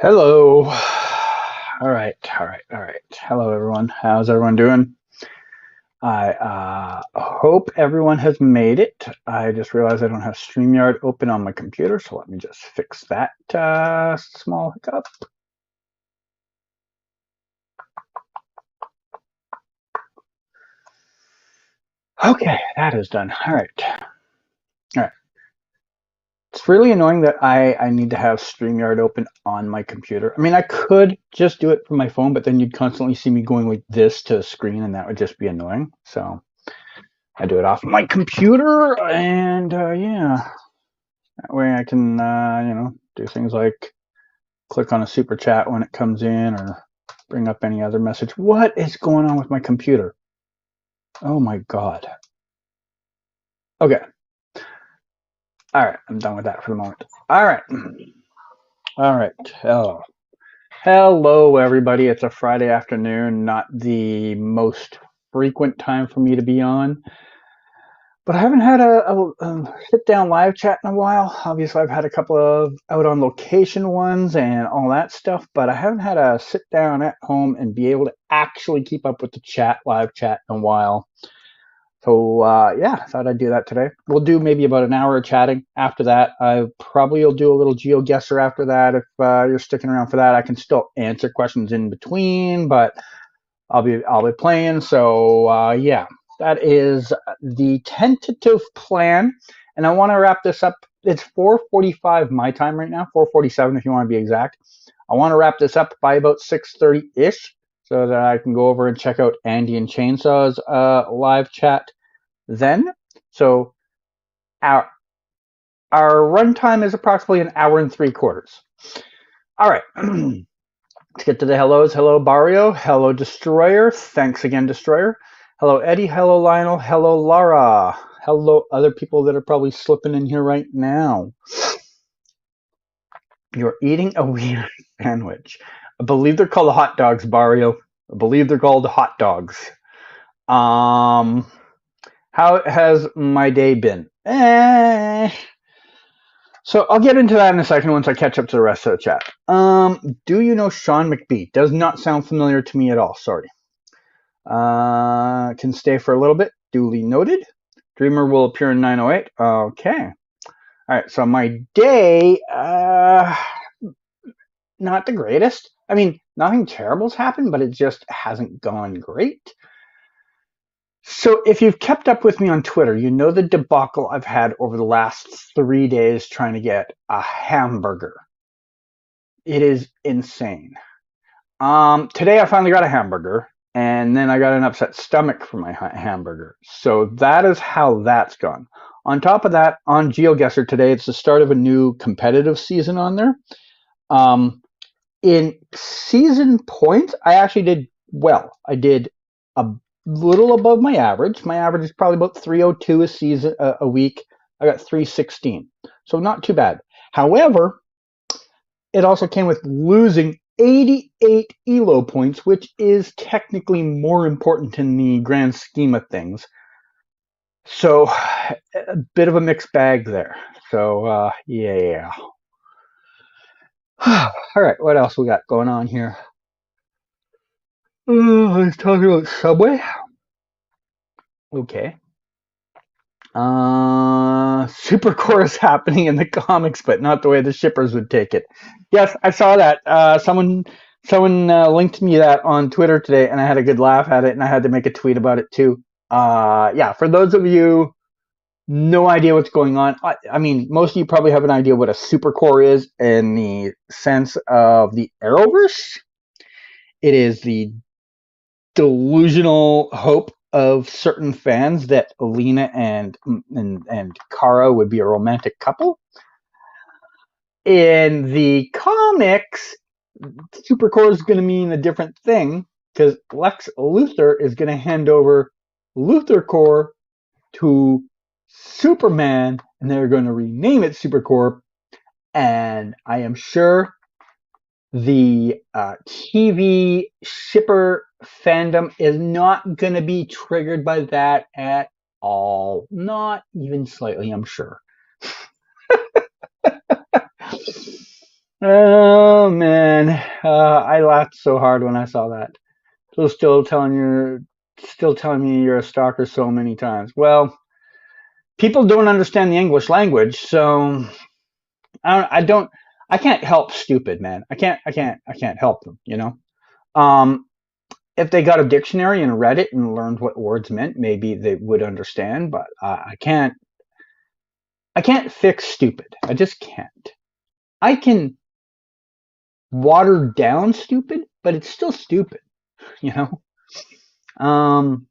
Hello. All right. Hello, everyone. How's everyone doing? I hope everyone has made it. I just realized I don't have StreamYard open on my computer, so let me just fix that small hiccup. Okay, that is done. All right. It's really annoying that I need to have StreamYard open on my computer. I mean, I could just do it from my phone, but then you'd constantly see me going like this to the screen, and that would just be annoying. So I do it off my computer, and yeah, that way I can do things like click on a super chat when it comes in, or bring up any other message. What is going on with my computer? Oh my god. Okay. All right, I'm done with that for the moment. All right. All right. Hello, everybody. It's a Friday afternoon, not the most frequent time for me to be on. But I haven't had a sit-down live chat in a while. Obviously, I've had a couple of out-on-location ones and all that stuff, but I haven't had a sit-down at home and be able to actually keep up with the live chat in a while. So, yeah, I thought I'd do that today. We'll do maybe about an hour of chatting. After that, I probably will do a little Geoguessr after that. If you're sticking around for that, I can still answer questions in between, but I'll be playing. So, yeah, that is the tentative plan. And I want to wrap this up. It's 4:45 my time right now, 4:47 if you want to be exact. I want to wrap this up by about 6:30-ish so that I can go over and check out Andy and Chainsaw's live chat then. So our runtime is approximately an hour and 3/4. All right. Let's get to the hellos. Hello, Barrio. Hello, Destroyer. Thanks again, Destroyer. Hello, Eddie. Hello, Lionel. Hello, Lara. Hello, other people that are probably slipping in here right now. You're eating a weird sandwich. I believe they're called hot dogs, Barrio. I believe they're called hot dogs. How has my day been? So I'll get into that in a second once I catch up to the rest of the chat. Do you know Sean McBee? Does not sound familiar to me at all. Sorry. Can stay for a little bit. Duly noted. Dreamer will appear in 908. Okay. All right. So my day, not the greatest. I mean, nothing terrible's happened, but it just hasn't gone great. So if you've kept up with me on Twitter, you know the debacle I've had over the last 3 days trying to get a hamburger. It is insane. Today I finally got a hamburger, and then I got an upset stomach for my hamburger. So that is how that's gone. On top of that, on Geoguessr today, it's the start of a new competitive season on there. In season points, I actually did well. I did a little above my average. My average is probably about 302 a week. I got 316, so not too bad. However, it also came with losing 88 ELO points, which is technically more important in the grand scheme of things. So a bit of a mixed bag there. So yeah. All right, what else we got going on here? Let's talk about Subway. Okay. Supercore is happening in the comics, but not the way the shippers would take it. Yes, I saw that. Someone linked me that on Twitter today, and I had a good laugh at it, and I had to make a tweet about it too. Yeah, for those of you no idea what's going on, I mean, most of you probably have an idea what a supercore is in the sense of the Arrowverse. It is the delusional hope of certain fans that Alina and Kara would be a romantic couple. In the comics, Supercore is going to mean a different thing because Lex Luthor is going to hand over Luthor Corps to Superman, and they're going to rename it Supercorp. And I am sure the TV shipper fandom is not going to be triggered by that at all. Not even slightly, I'm sure. man, I laughed so hard when I saw that. Still telling me you're a stalker so many times. Well, people don't understand the English language, so I don't. I can't help stupid, man. I can't help them. You know. Um, if they got a dictionary and read it and learned what words meant, maybe they would understand. But I can't. I can't fix stupid. I just can't. I can water down stupid, but it's still stupid. You know. Um,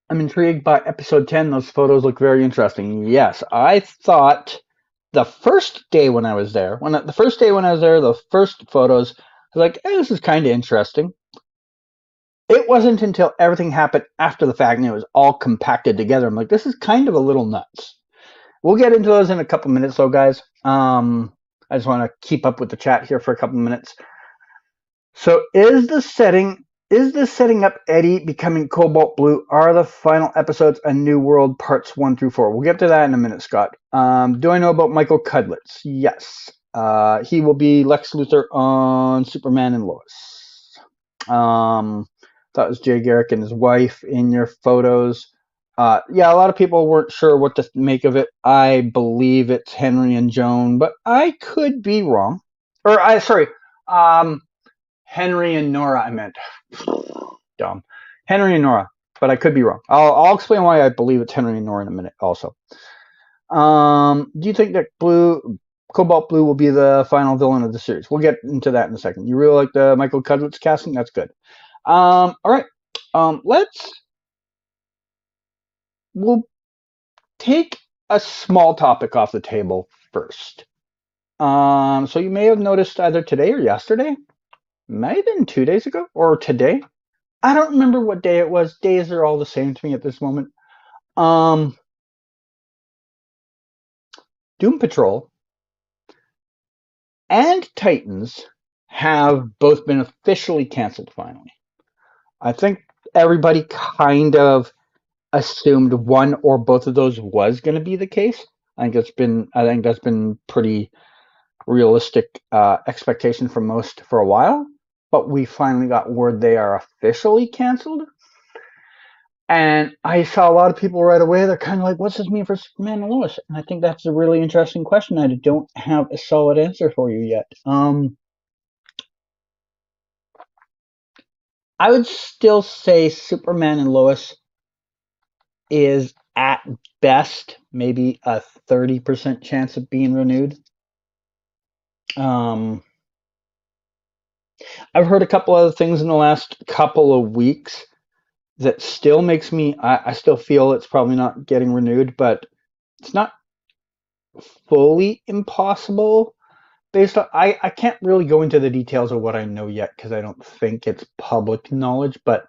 I'm intrigued by episode 10. Those photos look very interesting. Yes, I thought the first day when I was there, the first photos, I was like, this is kind of interesting. It wasn't until everything happened after the fact and it was all compacted together. I'm like, this is kind of a little nuts. We'll get into those in a couple minutes, though, guys. I just want to keep up with the chat here for a couple minutes. So is this setting up Eddie becoming Cobalt Blue? Are the final episodes A New World parts 1 through 4? We'll get to that in a minute, Scott. Do I know about Michael Cudlitz? Yes. He will be Lex Luthor on Superman and Lois. That was Jay Garrick and his wife in your photos. Yeah, a lot of people weren't sure what to make of it. I believe it's Henry and Joan, but I could be wrong. Henry and Nora, I meant. Dumb. Henry and Nora, but I could be wrong. I'll explain why I believe it's Henry and Nora in a minute also. Do you think that Cobalt Blue will be the final villain of the series? We'll get into that in a second. You really like the Michael Cudlitz casting? That's good. All right. We'll take a small topic off the table first. So you may have noticed either today or yesterday, might have been 2 days ago, or today. I don't remember what day it was. Days are all the same to me at this moment. Doom Patrol and Titans have both been officially canceled finally. I think everybody kind of assumed one or both of those was going to be the case. I think that's been pretty realistic expectation for most for a while. But we finally got word they are officially canceled. And I saw a lot of people right away. They're kind of like, what's this mean for Superman and Lois? And I think that's a really interesting question. I don't have a solid answer for you yet. I would still say Superman and Lois is at best maybe a 30% chance of being renewed. I've heard a couple other things in the last couple of weeks that still makes me, I still feel it's probably not getting renewed, but it's not fully impossible based on, I can't really go into the details of what I know yet because I don't think it's public knowledge, but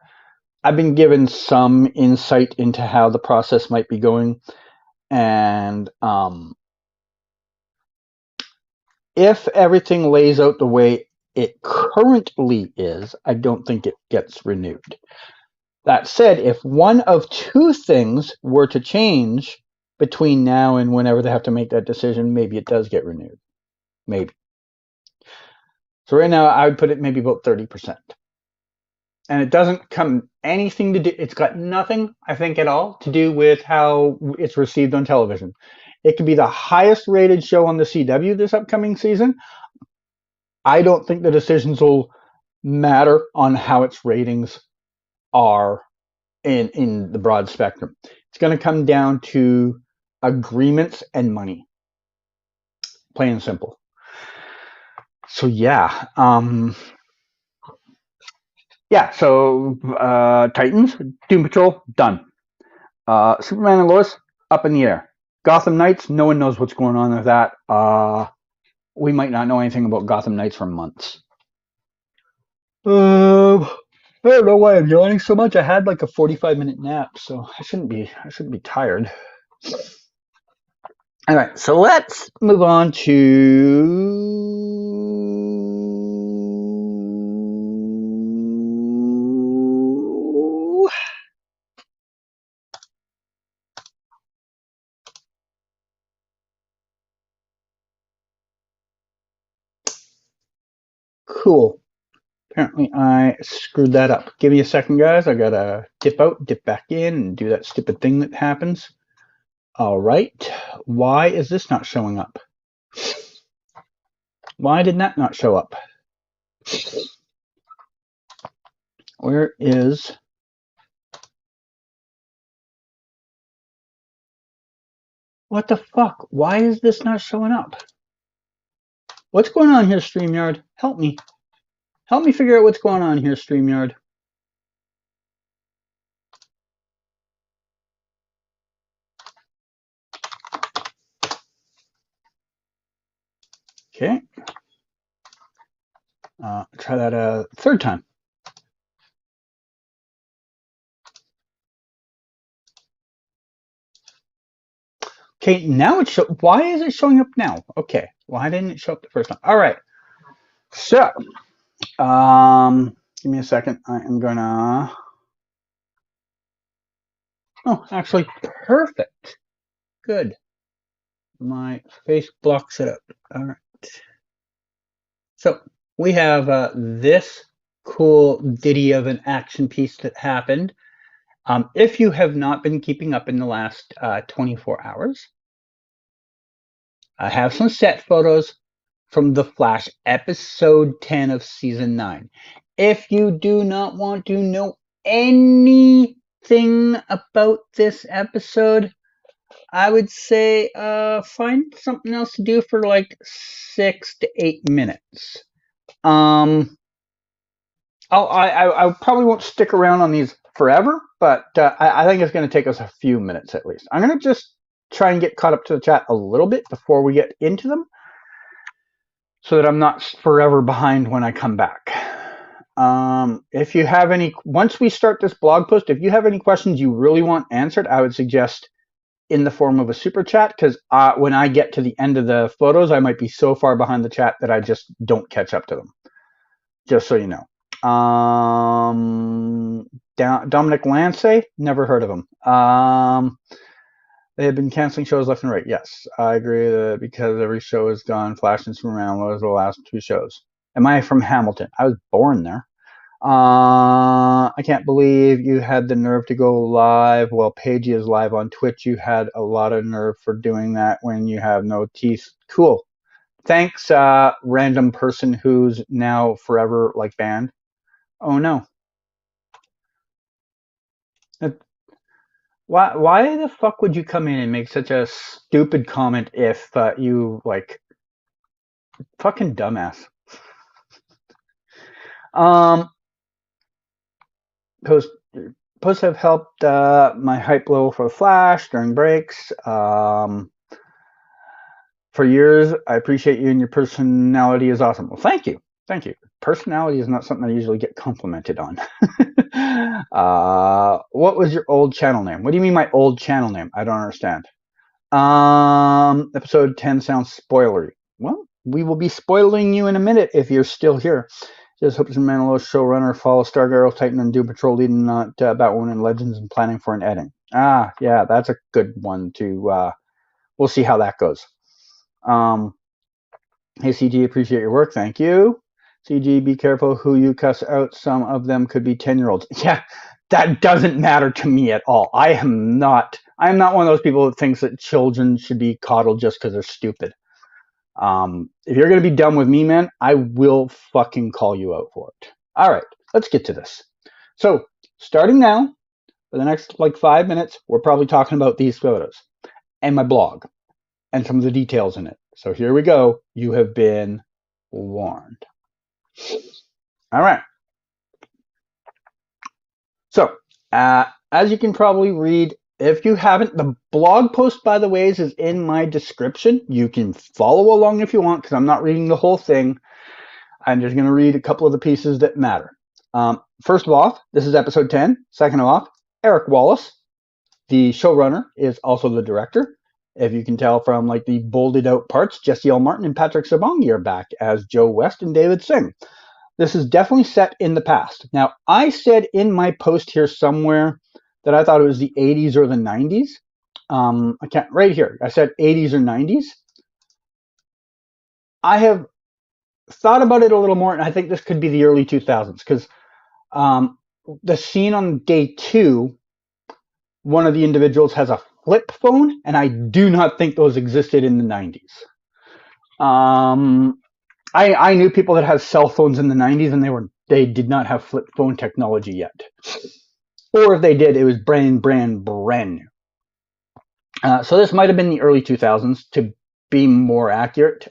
I've been given some insight into how the process might be going. And if everything lays out the way it currently is, I don't think it gets renewed. That said, if one of two things were to change between now and whenever they have to make that decision, maybe it does get renewed. Maybe. So right now, I would put it maybe about 30%. And it doesn't come anything to do, it's got nothing, I think, at all to do with how it's received on television. It could be the highest rated show on the CW this upcoming season. I don't think the decisions will matter on how its ratings are in the broad spectrum. It's going to come down to agreements and money. Plain and simple. So yeah. Titans, Doom Patrol, done. Superman and Lois, up in the air. Gotham Knights, no one knows what's going on with that. We might not know anything about Gotham Knights for months. I don't know why I'm yawning so much. I had like a 45-minute nap, so I shouldn't be tired. All right, so let's move on to Cool. Apparently I screwed that up. Give me a second, guys. I gotta dip out, dip back in, and do that stupid thing that happens. All right. Why is this not showing up? Why did that not show up? Where is... What the fuck? Why is this not showing up? What's going on here, StreamYard? Help me. Help me figure out what's going on here, StreamYard. Okay. Try that a third time. Okay, now it's why is it showing up now? Okay, why didn't it show up the first time? All right. So, give me a second. I am gonna. Oh, actually, perfect. Good. My face blocks it up. All right. So we have this cool ditty of an action piece that happened. If you have not been keeping up in the last 24 hours, I have some set photos from The Flash, episode 10 of season 9. If you do not want to know anything about this episode, I would say find something else to do for like 6 to 8 minutes. I probably won't stick around on these forever, but I think it's going to take us a few minutes at least. I'm going to just try and get caught up to the chat a little bit before we get into them, so that I'm not forever behind when I come back. If you have any, once we start this blog post, if you have any questions you really want answered, I would suggest in the form of a super chat, because when I get to the end of the photos, I might be so far behind the chat that I just don't catch up to them. Just so you know. Dominic Lance, never heard of him. They have been canceling shows left and right. Yes, I agree that because every show is gone. Flash and Superman was the last 2 shows. Am I from Hamilton? I was born there. I can't believe you had the nerve to go live while Paigey is live on Twitch. You had a lot of nerve for doing that when you have no teeth. Cool. Thanks, random person who's now forever like banned. Oh no. Why the fuck would you come in and make such a stupid comment if you like fucking dumbass? Posts have helped my hype level for the Flash during breaks. For years, I appreciate you and your personality is awesome. Well, thank you. Thank you. Personality is not something I usually get complimented on. What was your old channel name? What do you mean my old channel name? I don't understand. Episode 10 sounds spoilery. Well, we will be spoiling you in a minute if you're still here. Just hope Superman Lois showrunner follow Stargirl, Titan, and Doom Patrol leading not Batwoman and Legends and planning for an editing. Yeah, that's a good one to. We'll see how that goes. Hey, CG, appreciate your work. Thank you. CG, be careful who you cuss out. Some of them could be 10-year-olds. Yeah, that doesn't matter to me at all. I'm not one of those people that thinks that children should be coddled just because they're stupid. If you're going to be dumb with me, man, I will fucking call you out for it. All right, let's get to this. So, starting now, for the next like 5 minutes, we're probably talking about these photos and my blog and some of the details in it. So here we go. You have been warned. All right. So, as you can probably read, if you haven't, the blog post, by the way, is in my description. You can follow along if you want, because I'm not reading the whole thing. I'm just going to read a couple of the pieces that matter. First of all, this is episode 10. Second of all, Eric Wallace, the showrunner, is also the director. If you can tell from like the bolded out parts, Jesse L. Martin and Patrick Sabongi are back as Joe West and David Singh. This is definitely set in the past. Now, I said in my post here somewhere that I thought it was the 80s or the 90s. I can't, right here, I said 80s or 90s. I have thought about it a little more, and I think this could be the early 2000s because the scene on day 2, one of the individuals has a flip phone, and I do not think those existed in the 90s. I knew people that had cell phones in the 90s, and they did not have flip phone technology yet, or if they did, it was brand new. So this might have been the early 2000s to be more accurate.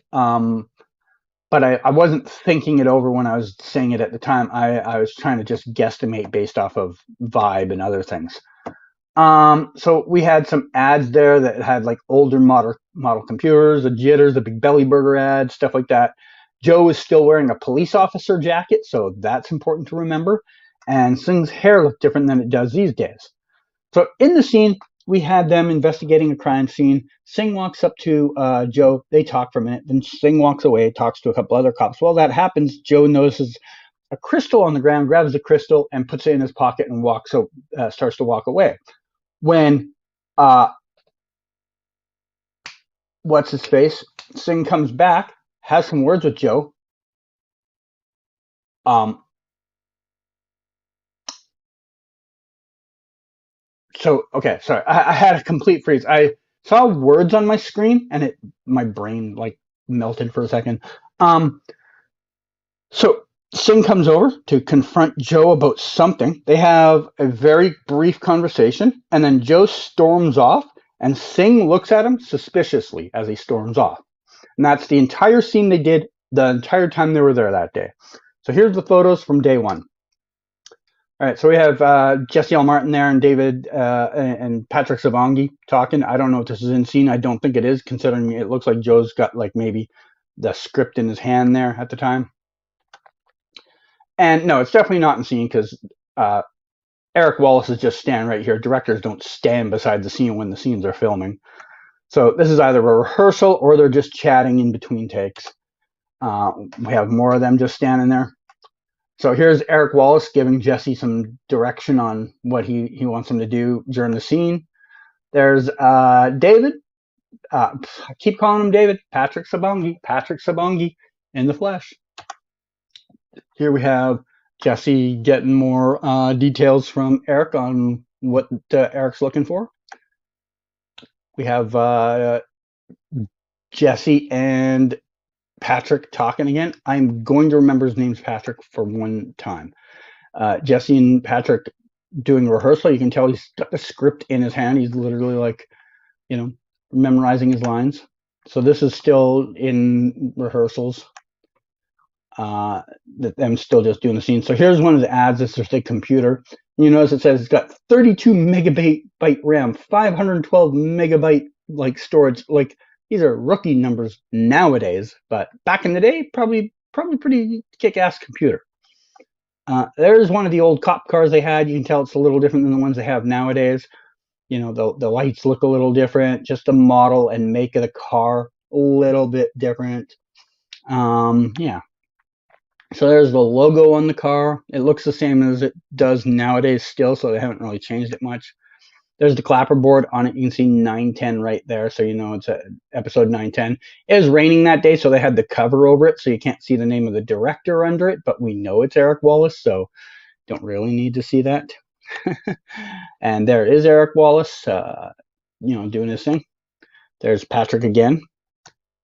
But I wasn't thinking it over when I was saying it at the time. I was trying to just guesstimate based off of vibe and other things. So we had some ads there that had like older model computers, the jitters, the big belly burger ad, stuff like that. Joe was still wearing a police officer jacket, so that's important to remember. And Sing's hair looked different than it does these days. So in the scene, we had them investigating a crime scene. Sing walks up to Joe. They talk for a minute. Then Sing walks away, talks to a couple other cops. While that happens, Joe notices a crystal on the ground, grabs the crystal, and puts it in his pocket and starts to walk away. When what's his face? Sing comes back, has some words with Joe. So okay, sorry, I had a complete freeze. I saw words on my screen, and my brain like melted for a second. So Sing comes over to confront Joe about something. They have a very brief conversation, and then Joe storms off, and Sing looks at him suspiciously as he storms off. And that's the entire scene they did the entire time they were there that day. So here's the photos from day 1. All right, so we have Jesse L. Martin there and David and Patrick Savangi talking. I don't know if this is in scene. I don't think it is, considering it looks like Joe's got like maybe the script in his hand there at the time. And no, it's definitely not in scene because Eric Wallace is just standing right here. Directors don't stand beside the scene when the scenes are filming. So this is either a rehearsal or they're just chatting in between takes. We have more of them just standing there. So here's Eric Wallace giving Jesse some direction on what he wants him to do during the scene. There's David. I keep calling him David. Patrick Sabangi in the flesh. Here we have Jesse getting more details from Eric on what Eric's looking for. We have Jesse and Patrick talking again. I'm going to remember his name's Patrick for one time. Jesse and Patrick doing rehearsal. You can tell he's got the script in his hand. He's literally like, memorizing his lines. So this is still in rehearsals. I'm still just doing the scene. So here's one of the ads. This is the computer. You notice it says it's got 32 megabyte RAM, 512 megabyte like storage. Like these are rookie numbers nowadays, but back in the day, probably pretty kick-ass computer. There's one of the old cop cars they had. You can tell it's a little different than the ones they have nowadays. The lights look a little different. Just the model and make of the car a little bit different. Yeah. So there's the logo on the car. It looks the same as it does nowadays still, so they haven't really changed it much. There's the clapperboard on it. You can see 910 right there, so it's episode 910. It was raining that day, so they had the cover over it, so you can't see the name of the director under it, but we know it's Eric Wallace, so don't really need to see that. And there is Eric Wallace, doing his thing. There's Patrick again.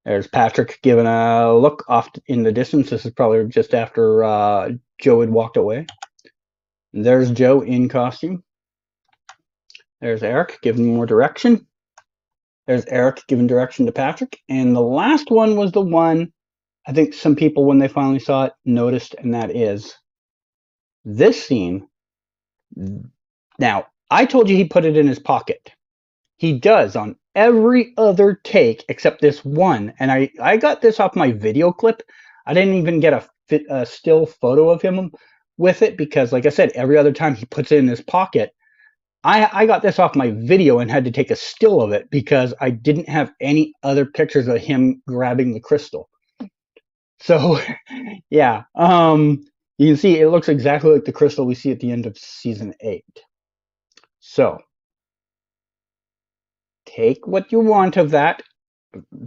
There's Patrick giving a look off in the distance. This is probably just after Joe had walked away. There's Joe in costume. There's Eric giving more direction. There's Eric giving direction to Patrick. And the last one was the one I think some people, when they finally saw it, noticed, and that is this scene. Now, I told you he put it in his pocket. He does on every other take except this one. And I got this off my video clip. I didn't even get a still photo of him with it because, like I said, every other time he puts it in his pocket. I got this off my video and had to take a still of it because I didn't have any other pictures of him grabbing the crystal. So, yeah. You can see it looks exactly like the crystal we see at the end of season 8. So, take what you want of that,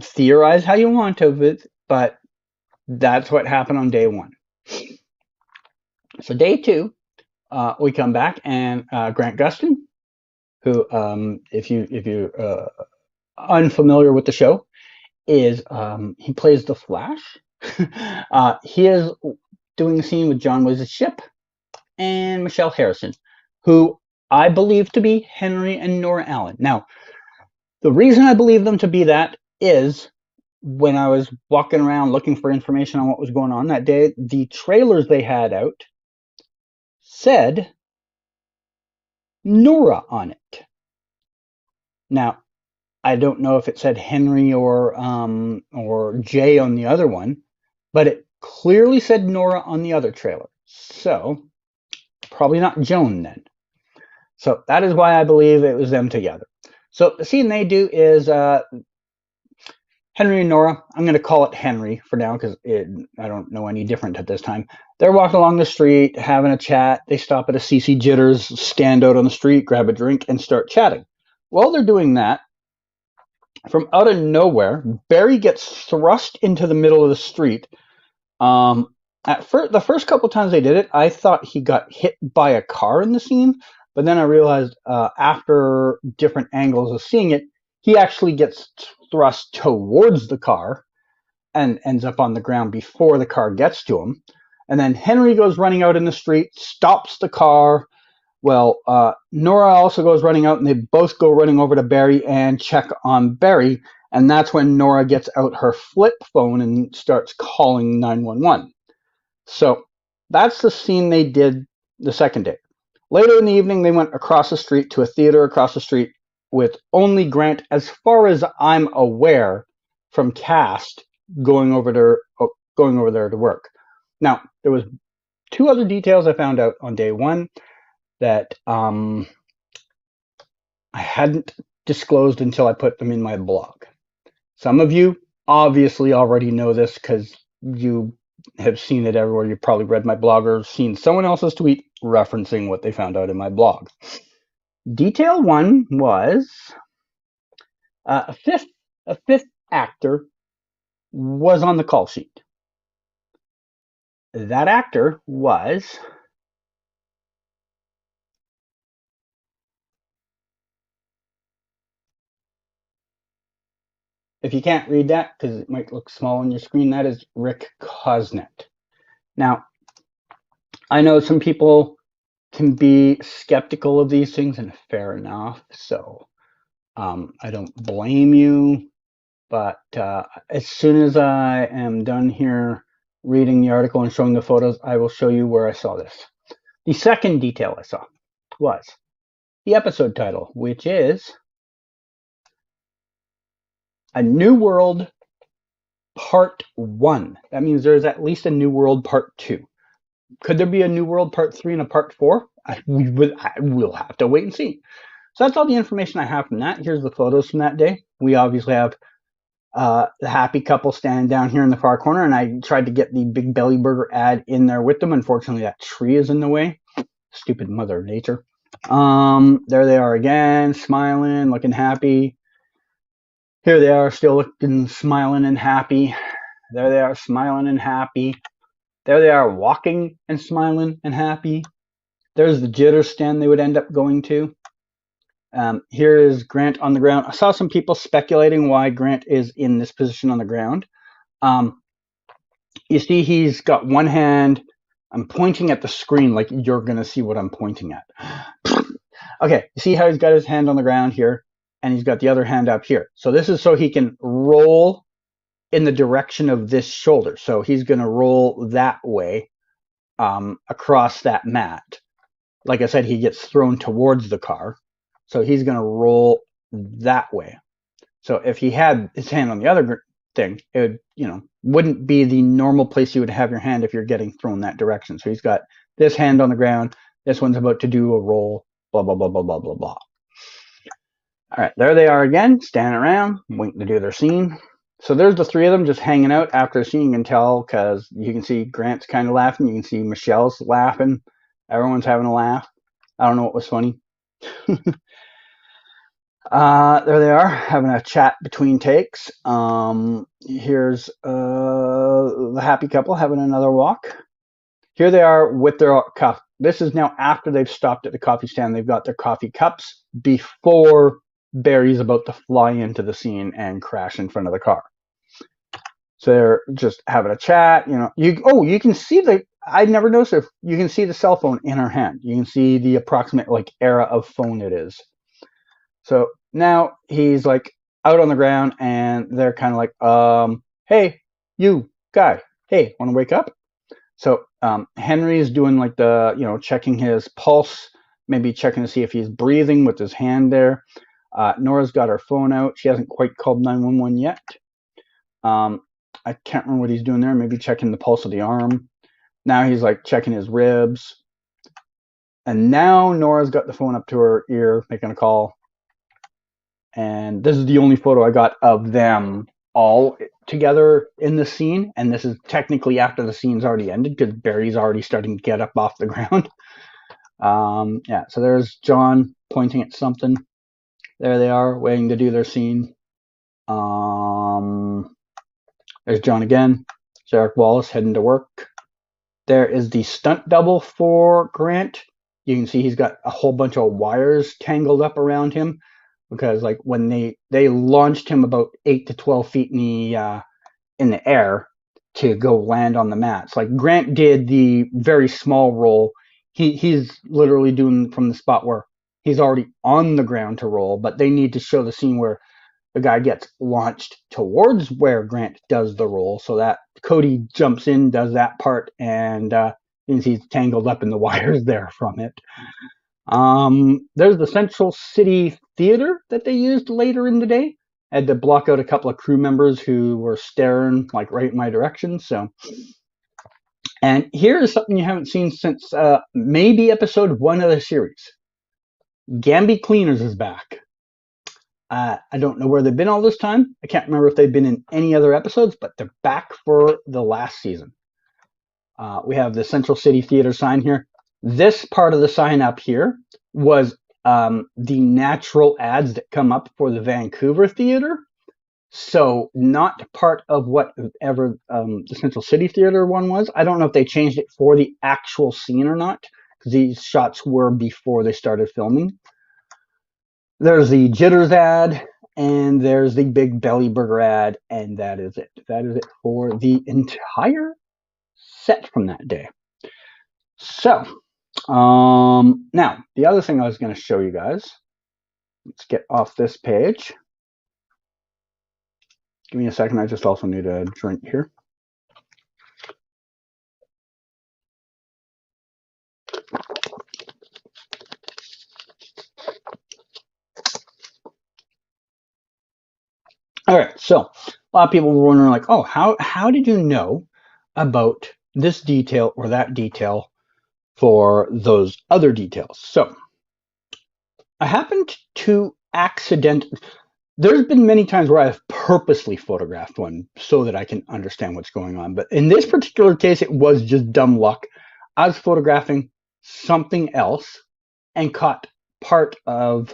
theorize how you want of it, but That's what happened on day one. So day two, we come back and Grant Gustin, who, if you unfamiliar with the show, is he plays the Flash. He is doing a scene with John Wise's ship and Michelle Harrison, who I believe to be Henry and Nora Allen. Now, the reason I believe them to be that is when I was walking around looking for information on what was going on that day, the trailers they had out said Nora on it. Now, I don't know if it said Henry or Jay on the other one, but it clearly said Nora on the other trailer. So probably not Joan then. So that is why I believe it was them together. So the scene they do is Henry and Nora. I'm going to call it Henry for now because I don't know any different at this time. They're walking along the street, having a chat. They stop at a CC Jitters, stand out on the street, grab a drink, and start chatting. While they're doing that, from out of nowhere, Barry gets thrust into the middle of the street. The first couple times they did it, I thought he got hit by a car in the scene, but then I realized after different angles of seeing it, he actually gets thrust towards the car and ends up on the ground before the car gets to him. And then Henry goes running out in the street, stops the car. Well, Nora also goes running out, and they both go running over to Barry and check on Barry. And that's when Nora gets out her flip phone and starts calling 911. So that's the scene they did the second day. Later in the evening, they went across the street to a theater across the street with only Grant, as far as I'm aware, from cast going over there to work. Now, there was two other details I found out on day one that I hadn't disclosed until I put them in my blog. Some of you obviously already know this because you have seen it everywhere. You've probably read my blog or seen someone else's tweet referencing what they found out in my blog. Detail one was a fifth actor was on the call sheet. That actor was if you can't read that because it might look small on your screen, that is Rick Cosnett. Now, I know some people can be skeptical of these things, and fair enough. So I don't blame you. But as soon as I am done here reading the article and showing the photos, I will show you where I saw this. The second detail I saw was the episode title, which is A New World Part 1. That means there's at least a New World Part 2. Could there be a New World Part 3 and a Part 4? We'll have to wait and see. So that's all the information I have from that. Here's the photos from that day. We obviously have the happy couple standing down here in the far corner, and I tried to get the Big Belly Burger ad in there with them. Unfortunately, that tree is in the way. Stupid Mother Nature. There they are again, smiling, looking happy. Here they are, still looking, smiling and happy. There they are, smiling and happy. There they are, walking and smiling and happy. There's the jitter stand they would end up going to. Here is Grant on the ground. I saw some people speculating why Grant is in this position on the ground. You see he's got one hand. I'm pointing at the screen like you're going to see what I'm pointing at. Okay, you see how he's got his hand on the ground here, and he's got the other hand up here. So this is so he can roll in the direction of this shoulder. So he's going to roll that way across that mat. Like I said, he gets thrown towards the car. So he's going to roll that way. So if he had his hand on the other thing, it would, wouldn't be the normal place you would have your hand if you're getting thrown that direction. So he's got this hand on the ground. This one's about to do a roll, blah, blah, blah, blah, blah, blah, blah. All right, there they are again, standing around, waiting to do their scene. So there's the three of them just hanging out after a scene. You can tell because you can see Grant's kind of laughing. You can see Michelle's laughing. Everyone's having a laugh. I don't know what was funny. There they are having a chat between takes. Here's the happy couple having another walk. Here they are with their cup. This is now after they've stopped at the coffee stand. They've got their coffee cups before Barry's about to fly into the scene and crash in front of the car. So they're just having a chat. You can see I never noticed if you can see the cell phone in her hand. You can see the approximate era of phone it is. So now he's like out on the ground, and they're kind of like, hey, you guy, hey, want to wake up? So Henry's doing like the, checking his pulse, maybe checking to see if he's breathing with his hand there. Nora's got her phone out. She hasn't quite called 911 yet. I can't remember what he's doing there. Maybe checking the pulse of the arm. Now he's like checking his ribs. And now Nora's got the phone up to her ear, making a call. And this is the only photo I got of them all together in the scene. And this is technically after the scene's already ended because Barry's already starting to get up off the ground. Yeah, so there's John pointing at something. There they are, waiting to do their scene. There's John again. It's Eric Wallace heading to work. There is the stunt double for Grant. You can see he's got a whole bunch of wires tangled up around him because, like, when they launched him about 8 to 12 feet in the air to go land on the mats. Like, Grant did the very small roll. He's literally doing from the spot where he's already on the ground to roll, but they need to show the scene where the guy gets launched towards where Grant does the roll, so that Cody jumps in, does that part, and he's tangled up in the wires there from it. There's the Central City Theater that they used later in the day. I had to block out a couple of crew members who were staring like right in my direction. And here is something you haven't seen since maybe episode 1 of the series. Gamby Cleaners is back. I don't know where they've been all this time. I can't remember if they've been in any other episodes, but they're back for the last season. We have the Central City Theater sign here. This part of the sign up here was the natural ads that come up for the Vancouver Theater. So not part of whatever the Central City Theater one was. I don't know if they changed it for the actual scene or not, because these shots were before they started filming. There's the Jitters ad, and there's the Big Belly Burger ad, and that is it. That is it for the entire set from that day. So, now, the other thing I was going to show you guys, let's get off this page. Give me a second, I just also need a drink here. All right, so a lot of people were wondering, like, oh, how did you know about this detail or that detail for those other details? So I happened to there's been many times where I've purposely photographed one so that I can understand what's going on. But in this particular case, it was just dumb luck. I was photographing something else and caught part of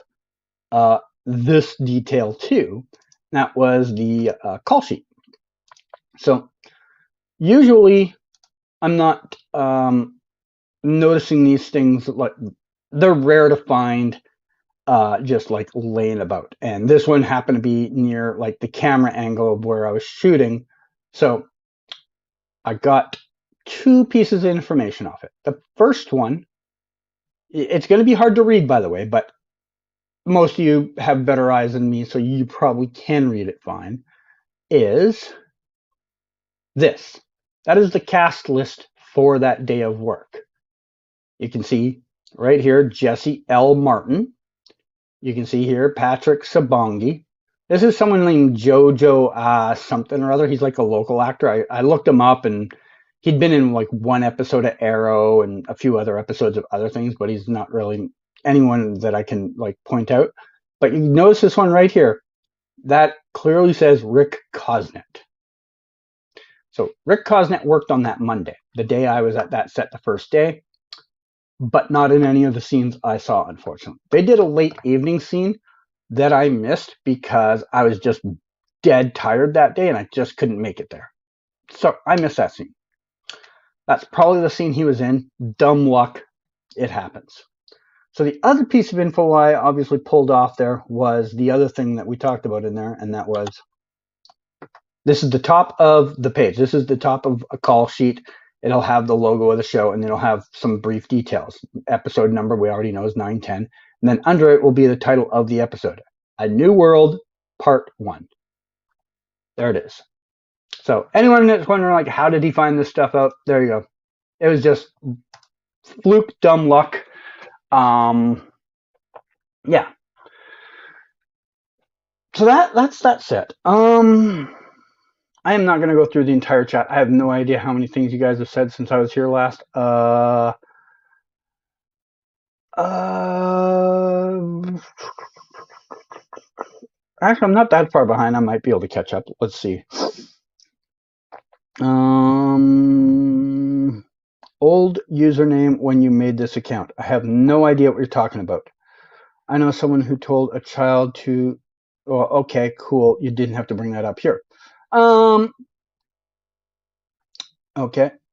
this detail too. That was the call sheet. So usually I'm not noticing these things, like they're rare to find just like laying about. And this one happened to be near like the camera angle of where I was shooting. So I got 2 pieces of information off it. The first one, it's going to be hard to read, by the way, but most of you have better eyes than me, so you probably can read it fine, is this. That is the cast list for that day of work. You can see right here, Jesse L. Martin. You can see here, Patrick Sabongi. This is someone named Jojo something or other. He's like a local actor. I looked him up, and he'd been in like 1 episode of Arrow and a few other episodes of other things, but he's not really anyone that I can like point out. But you notice this one right here, that clearly says Rick Cosnet. So Rick Cosnet worked on that Monday, the day I was at that set the first day, but not in any of the scenes I saw, unfortunately. They did a late evening scene that I missed because I was just dead tired that day and I just couldn't make it there. So I miss that scene. That's probably the scene he was in. Dumb luck. It happens. So the other piece of info I obviously pulled off there was the other thing that we talked about in there, and that was, this is the top of the page. This is the top of a call sheet. It'll have the logo of the show, and it'll have some brief details. Episode number we already know is 910. And then under it will be the title of the episode. A New World, Part 1. There it is. So anyone that's wondering, like, how did he find this stuff out? There you go. It was just fluke, dumb luck. Yeah. So that's it. I am not going to go through the entire chat. I have no idea how many things you guys have said since I was here last. Actually, I'm not that far behind. I might be able to catch up. Let's see. Old username when you made this account. I have no idea what you're talking about. I know someone who told a child to. Well, okay, cool. You didn't have to bring that up here. Okay.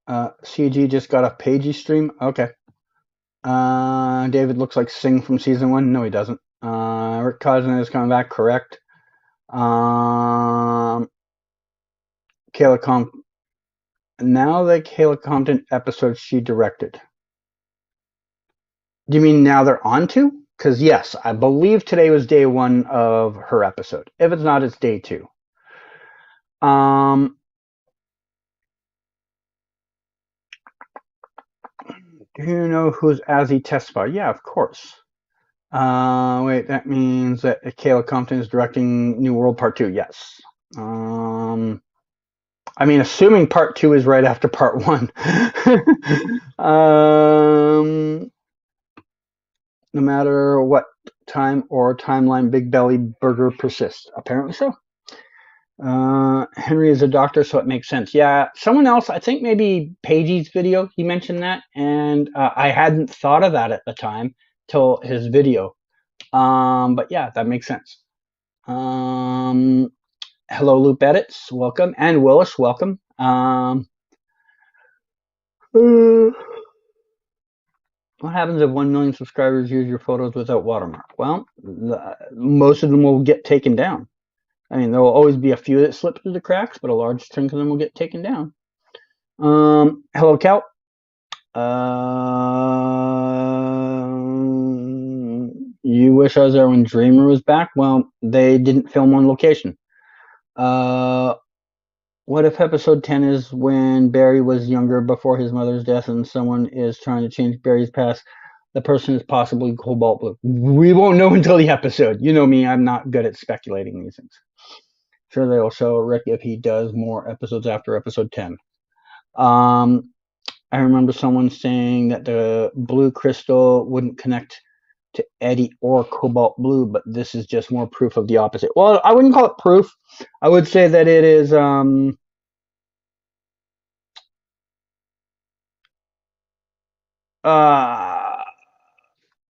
CG just got a Pagey stream. Okay. David looks like Sing from season 1. No, he doesn't. Rick Cosner is coming back. Correct. Kayla Compton. Now the Kayla Compton episode she directed. Do you mean now they're on to? Because yes, I believe today was day 1 of her episode. If it's not, it's day 2. Do you know who's Azzy testified? Yeah, of course. Wait, that means that Kayla Compton is directing New World Part 2. Yes. I mean, assuming Part 2 is right after Part 1. No matter what time or timeline, Big Belly Burger persists. Apparently so. Henry is a doctor, so it makes sense. Yeah, someone else, I think maybe Pagey's video, he mentioned that, and I hadn't thought of that at the time till his video. But yeah, that makes sense. Hello, Loop Edits, welcome, and Willis, welcome. What happens if 1 million subscribers use your photos without watermark? Well, most of them will get taken down. I mean, there will always be a few that slip through the cracks, but a large chunk of them will get taken down. Hello, Cal. You wish I was there when Dreamer was back? Well, they didn't film on location. What if episode 10 is when Barry was younger before his mother's death and someone is trying to change Barry's past? The person is possibly Cobalt Blue. We won't know until the episode. You know me, I'm not good at speculating these things. Sure, they'll show Rick if he does more episodes after episode 10. I remember someone saying that the blue crystal wouldn't connect to Eddie or Cobalt Blue, but this is just more proof of the opposite. Well, I wouldn't call it proof. I would say that it is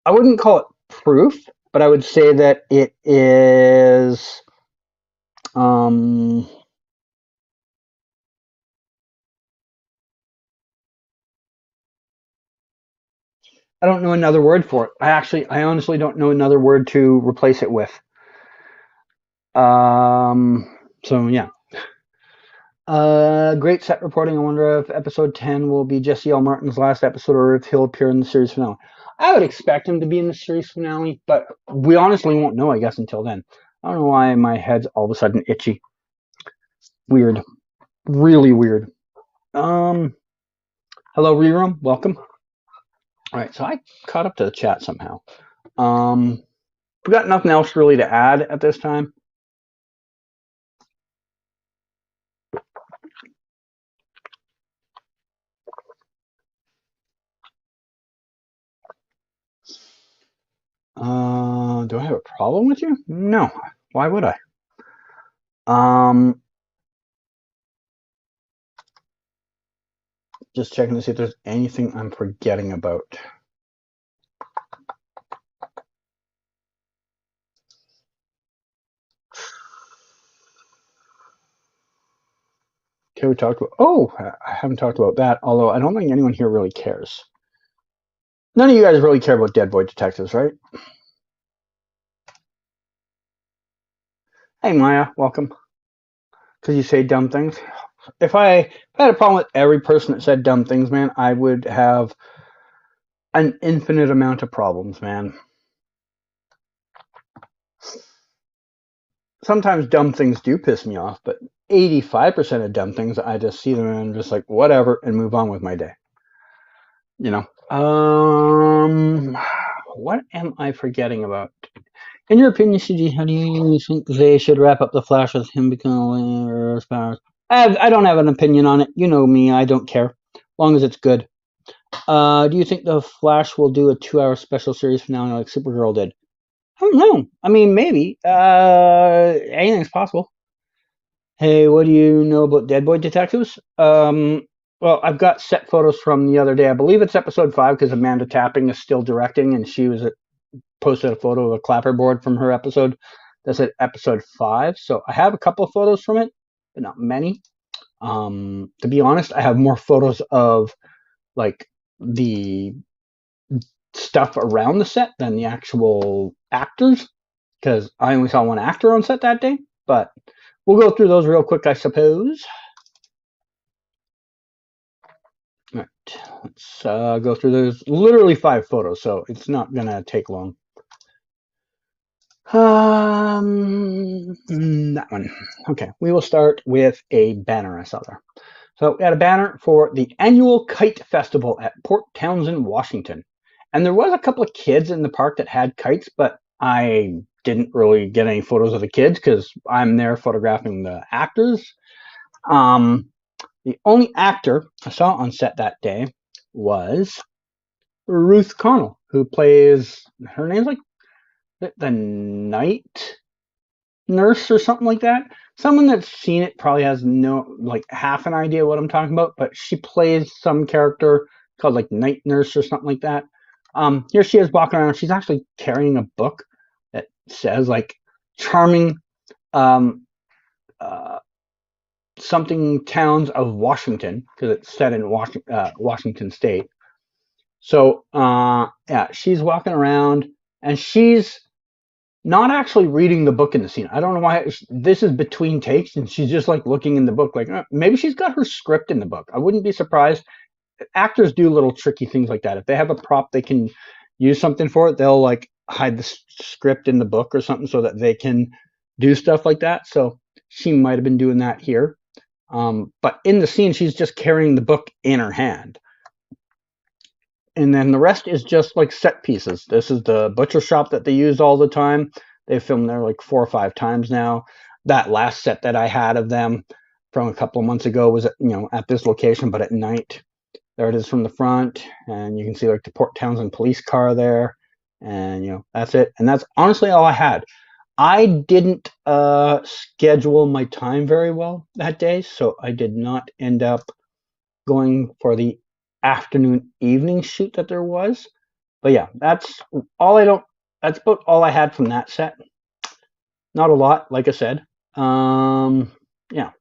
I wouldn't call it proof, but I would say that it is I don't know another word for it. I honestly don't know another word to replace it with. So yeah. Great set reporting. I wonder if episode 10 will be Jesse L. Martin's last episode or if he'll appear in the series finale. I would expect him to be in the series finale, but we honestly won't know, I guess, until then. I don't know why my head's all of a sudden itchy. Weird. Really weird. Hello, Reroom. Welcome. All right, so I caught up to the chat somehow. We got nothing else really to add at this time. Do I have a problem with you? No. Why would I? Just checking to see if there's anything I'm forgetting about. Okay, we talked about. Oh, I haven't talked about that. Although I don't think anyone here really cares. None of you guys really care about Dead Boy Detectives, right? Hey, Maya, welcome. Because you say dumb things. If I had a problem with every person that said dumb things, man, I would have an infinite amount of problems, man. Sometimes dumb things do piss me off, but 85% of dumb things, I just see them and I'm just like, whatever, and move on with my day. You know? What am I forgetting about? In your opinion, CG, how do you think they should wrap up the Flash with him becoming Earth's powers? I don't have an opinion on it. You know me, I don't care. As long as it's good. Do you think the Flash will do a 2-hour special series finale like Supergirl did? I don't know. I mean, maybe. Anything's possible. Hey, what do you know about Dead Boy Detectives? Well, I've got set photos from the other day. I believe it's episode 5 because Amanda Tapping is still directing, and she was posted a photo of a clapperboard from her episode that said episode 5. So I have a couple of photos from it, but not many. To be honest, I have more photos of like the stuff around the set than the actual actors because I only saw one actor on set that day. But we'll go through those real quick, I suppose. All right, let's go through those. Literally 5 photos, so it's not gonna take long. That one. Okay, we will start with a banner I saw there. So we had a banner for the annual Kite Festival at Port Townsend, Washington. And there was a couple of kids in the park that had kites, but I didn't really get any photos of the kids because I'm there photographing the actors. The only actor I saw on set that day was Ruth Connell, who plays, her name's like the night nurse or something like that. Someone that's seen it probably has no like half an idea what I'm talking about, but she plays some character called like night nurse or something like that. Here she is walking around. She's actually carrying a book that says like charming um, uh, something towns of Washington because it's set in Washington State. So yeah, she's walking around and she's not actually reading the book in the scene. I don't know why this is between takes and she's just like looking in the book like maybe she's got her script in the book. I wouldn't be surprised. Actors do little tricky things like that. If they have a prop they can use something for it, they'll like hide the script in the book or something so that they can do stuff like that. So she might have been doing that here. But in the scene, she's just carrying the book in her hand. And then the rest is just like set pieces. This is the butcher shop that they use all the time. They filmed there like 4 or 5 times now. That last set that I had of them from a couple of months ago was at this location, but at night. There it is from the front, and you can see like the Port Townsend police car there, and that's it. And that's honestly all I had. I didn't schedule my time very well that day, so I did not end up going for the afternoon evening shoot that there was. But yeah, that's about all I had from that set. Not a lot, like I said. Yeah.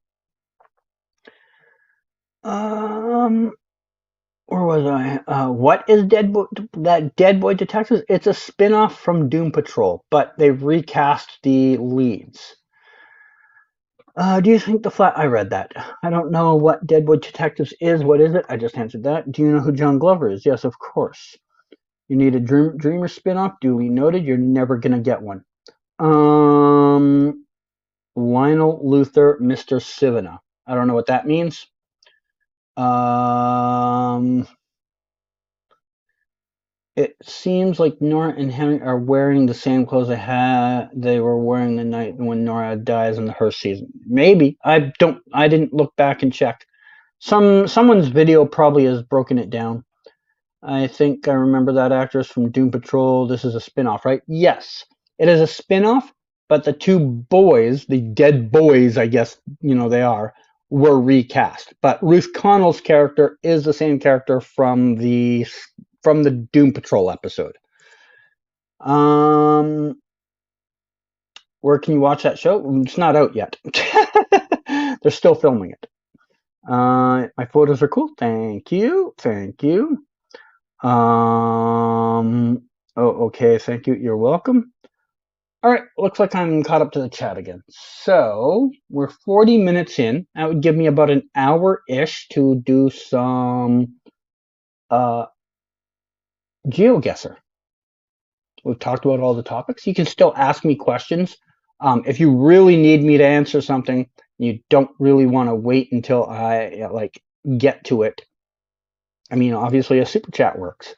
Where was I? What is Dead Boy Detectives? It's a spin-off from Doom Patrol, but they've recast the leads. Do you think the Flash? I read that. I don't know what Dead Boy Detectives is. What is it? I just answered that. Do you know who John Glover is? Yes, of course. You need a Dreamer spin-off? Duly noted. You're never gonna get one. Lionel Luthor, Mr. Sivana. I don't know what that means. It seems like Nora and Henry are wearing the same clothes they were wearing the night when Nora dies in the Hearst season. Maybe. I didn't look back and check. Someone's video probably has broken it down. I think I remember that actress from Doom Patrol. This is a spin-off, right? Yes. It is a spin-off, but the 2 boys, the dead boys, I guess, they are, were recast. But Ruth Connell's character is the same character from the Doom Patrol episode. Where can you watch that show? It's not out yet. They're still filming it. My photos are cool. Thank you. Thank you. Oh, okay. Thank you. You're welcome. All right. Looks like I'm caught up to the chat again. So we're 40 minutes in. That would give me about an hour-ish to do some Geoguessr. We've talked about all the topics. You can still ask me questions. If you really need me to answer something, you don't really want to wait until I get to it. I mean, obviously a super chat works,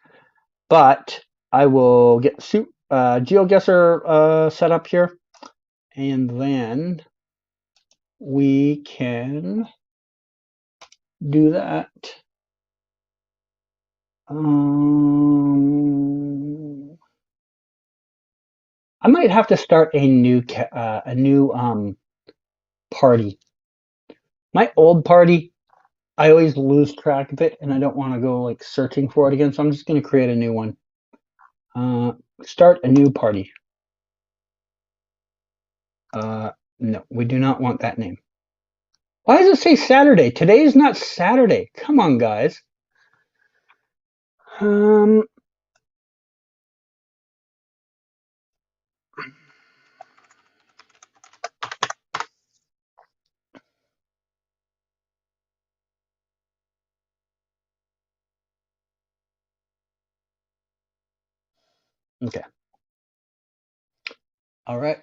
but I will get Geoguessr set up here, and then we can do that. I might have to start a new party. My old party, I always lose track of it, and I don't want to go like searching for it again. So I'm just going to create a new one. Start a new party. No, we do not want that name. Why does it say Saturday? Today is not Saturday. Come on, guys. Okay. All right.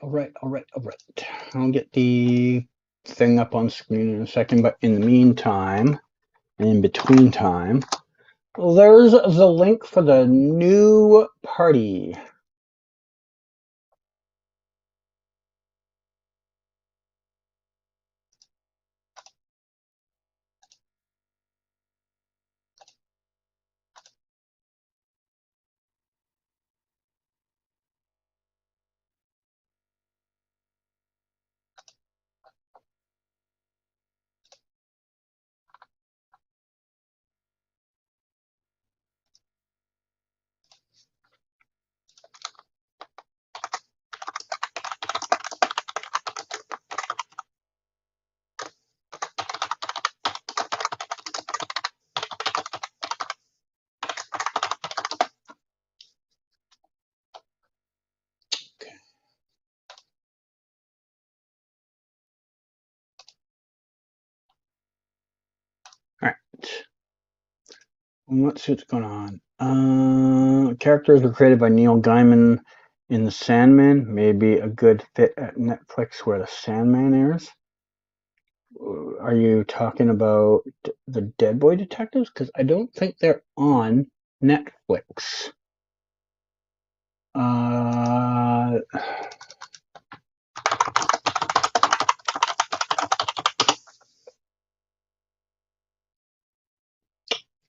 I'll get the thing up on screen in a second, but in the meantime, in between time, there's the link for the new party. All right. Let's see what's going on. Characters were created by Neil Gaiman in The Sandman. Maybe a good fit at Netflix where The Sandman airs. Are you talking about the Dead Boy Detectives? Because I don't think they're on Netflix.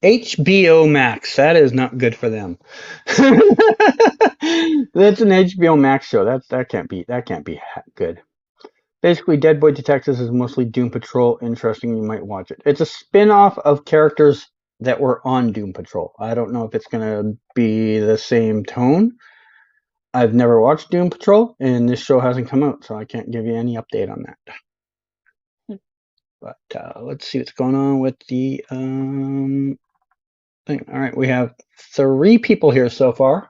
HBO Max. That is not good for them. That's an HBO Max show. That can't be good. Basically, Dead Boy Detectives is mostly Doom Patrol. Interesting, you might watch it. It's a spin-off of characters that were on Doom Patrol. I don't know if it's going to be the same tone. I've never watched Doom Patrol, and this show hasn't come out, so I can't give you any update on that. But let's see what's going on with the thing. All right, we have 3 people here so far.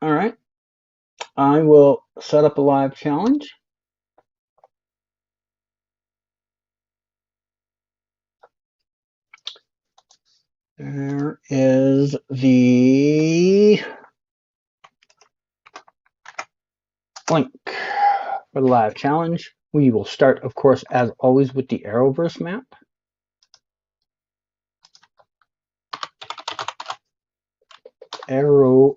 All right. I will set up a live challenge. There is the link for the live challenge. We will start, of course, as always, with the Arrowverse map. Arrowverse.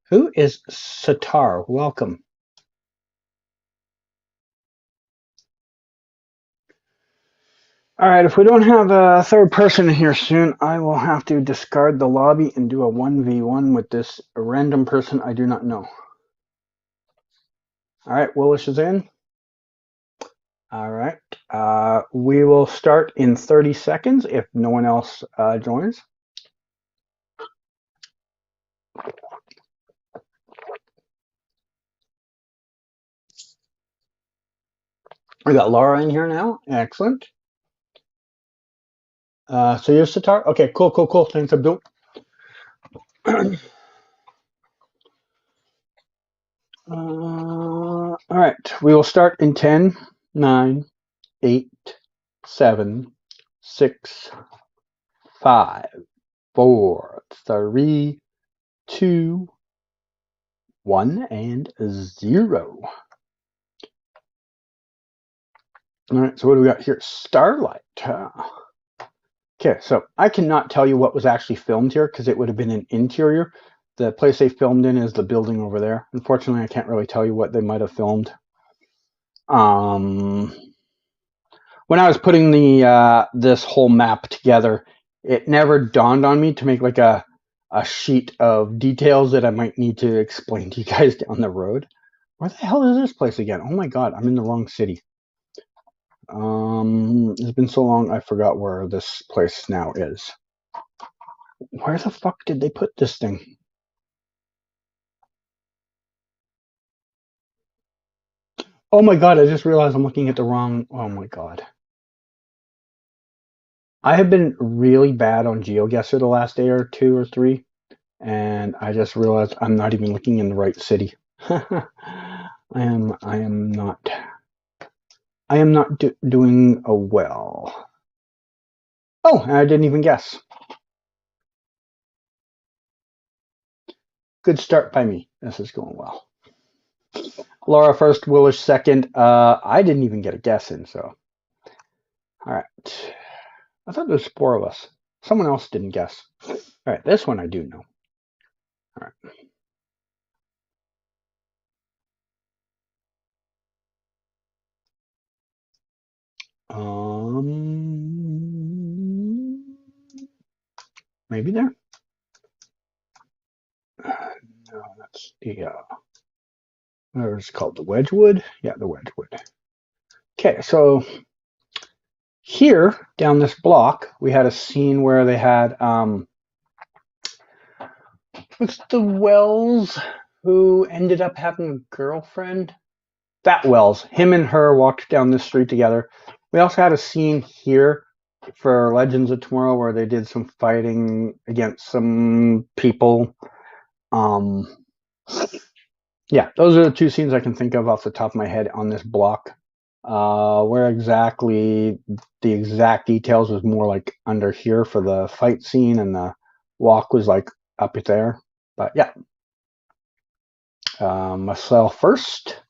Who is Satar? Welcome. All right, if we don't have a third person here soon, I will have to discard the lobby and do a 1v1 with this random person I do not know. All right, Willis is in. All right, we will start in 30 seconds if no one else joins. We got Laura in here now. Excellent. So you're Sitar? Okay, cool. Thanks, Abdul. All right, we will start in 10, 9, 8, 7, 6, 5, 4, 3, 2, 1, and 0. All right, so what do we got here? Starlight. Okay, so I cannot tell you what was actually filmed here because it would have been an interior. The place they filmed in is the building over there. Unfortunately, I can't really tell you what they might have filmed. When I was putting the this whole map together, it never dawned on me to make like a sheet of details that I might need to explain to you guys down the road. Where the hell is this place again? Oh my god, I'm in the wrong city. It's been so long I forgot where this place now is. Where the fuck did they put this thing? Oh my god, I just realized I'm looking at the wrong... Oh my god. I have been really bad on Geoguessr the last day or 2 or 3, and I just realized I'm not even looking in the right city. I am not doing well. Oh, and I didn't even guess. Good start by me. This is going well. Laura first, Willish second. I didn't even get a guess in, so. All right. I thought there was 4 of us. Someone else didn't guess. All right, this one I do know. All right. Maybe there. No, that's the. What is it called? The Wedgwood? Yeah, the Wedgwood. Okay, so here down this block, we had a scene where they had what's the Wells who ended up having a girlfriend? That Wells. Him and her walked down this street together. We also had a scene here for Legends of Tomorrow where they did some fighting against some people. Yeah, those are the 2 scenes I can think of off the top of my head on this block. Where exactly the exact details was more like under here for the fight scene, and the walk was like up there. But yeah, myself first.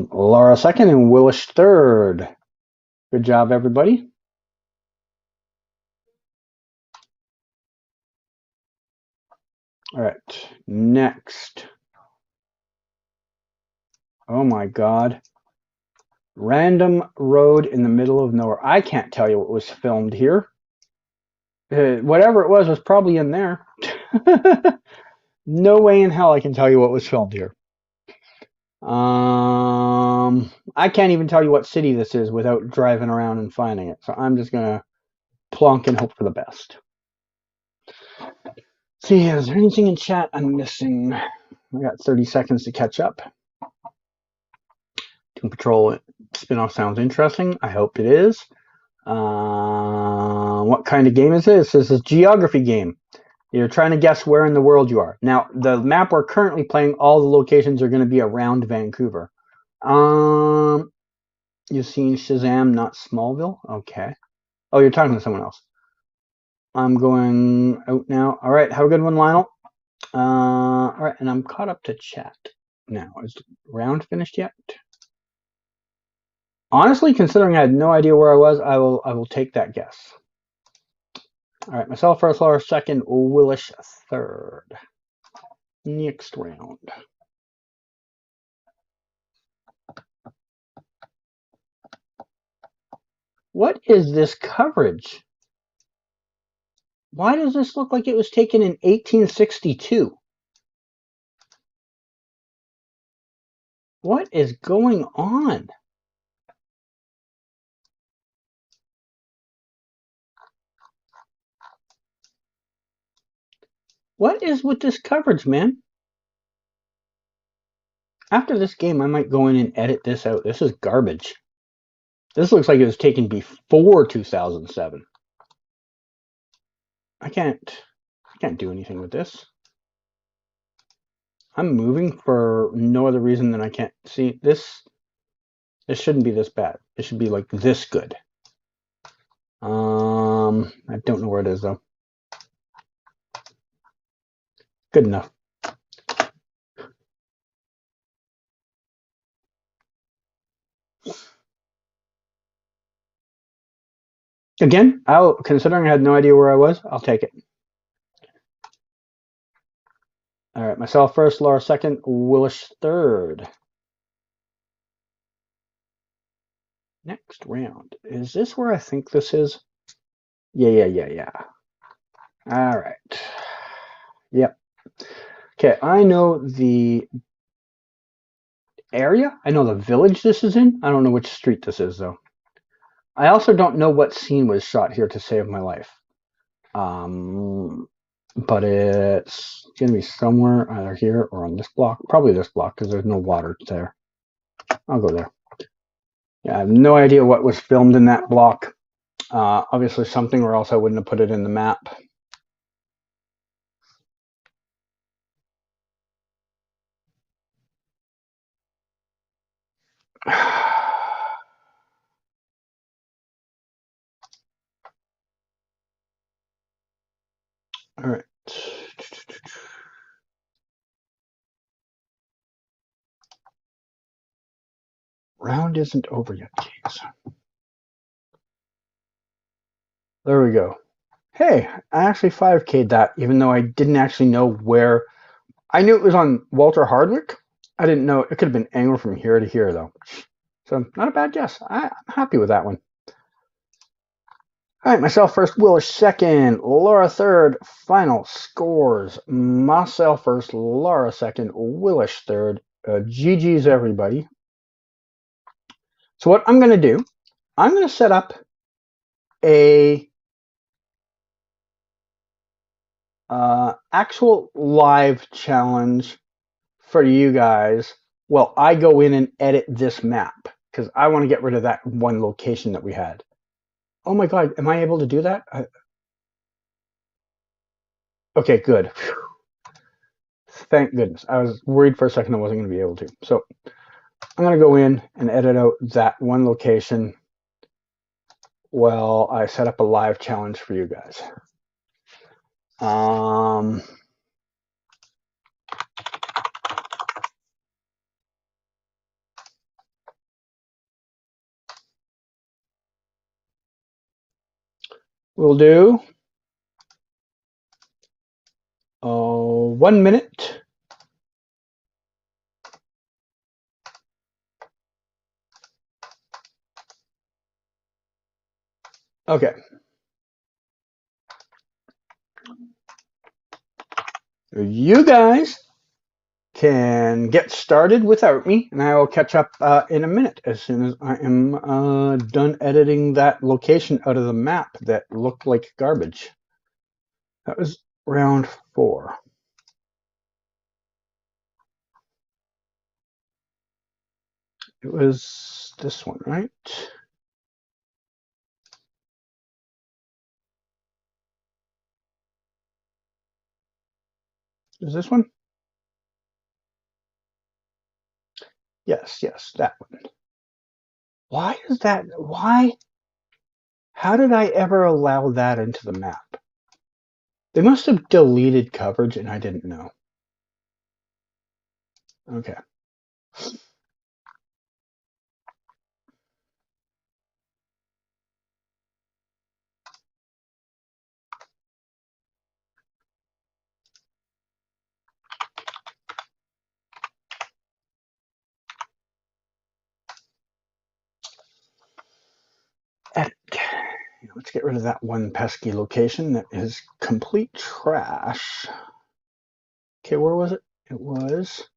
Laura second, and Willish third. Good job, everybody. All right, next. Oh my God. Random road in the middle of nowhere. I can't tell you what was filmed here. Whatever it was probably in there. No way in hell I can tell you what was filmed here. I can't even tell you what city this is without driving around and finding it. So I'm just gonna plunk and hope for the best. See, is there anything in chat I'm missing? I got 30 seconds to catch up. Doom Patrol spinoff sounds interesting. I hope it is. What kind of game is this? This is a geography game. You're trying to guess where in the world you are. Now, the map we're currently playing, all the locations are going to be around Vancouver. You've seen Shazam, not Smallville? Okay. Oh, you're talking to someone else. I'm going out now. All right, have a good one, Lionel. All right, and I'm caught up to chat now. Is the round finished yet? Honestly, considering I had no idea where I was, I will take that guess. All right, myself first, Laura second, Willish third. Next round. What is this coverage? Why does this look like it was taken in 1862? What is going on? What is with this coverage, man? After this game, I might go in and edit this out. This is garbage. This looks like it was taken before 2007. I can't do anything with this. I'm moving for no other reason than I can't see this. This shouldn't be this bad. It should be like this good. I don't know where it is though. Good enough. Again, considering I had no idea where I was, I'll take it. All right, myself first, Laura second, Willis third. Next round. Is this where I think this is? Yeah. All right. Yep. Okay, I know the area. I know the village this is in. I don't know which street this is, though. I also don't know what scene was shot here to save my life. But it's going to be somewhere either here or on this block. Probably this block because there's no water there. I'll go there. Yeah, I have no idea what was filmed in that block. Obviously something, or else I wouldn't have put it in the map. All right. Round isn't over yet, jeez. There we go. Hey, I actually 5K'd that, even though I didn't actually know where. I knew it was on Walter Hardwick. I didn't know it could have been angled from here to here, though. So not a bad guess. I'm happy with that one. All right, myself first, Willis second, Laura third. Final scores: myself first, Laura second, Willis third. GG's everybody. So what I'm going to do, I'm going to set up a actual live challenge for you guys. Well, I go in and edit this map because I want to get rid of that one location that we had. Oh my God, am I able to do that? Okay, good. Thank goodness. I was worried for a second I wasn't going to be able to. So I'm going to go in and edit out that one location while I set up a live challenge for you guys. We'll do 1 minute. Okay. You guys can get started without me, and I will catch up in a minute as soon as I am done editing that location out of the map that looked like garbage. That was round 4. It was this one, right? Is this one? Yes, that one. Why is that? Why? How did I ever allow that into the map? They must have deleted coverage and I didn't know. Okay. Edit. Let's get rid of that one pesky location that is complete trash. Okay, where was it? It was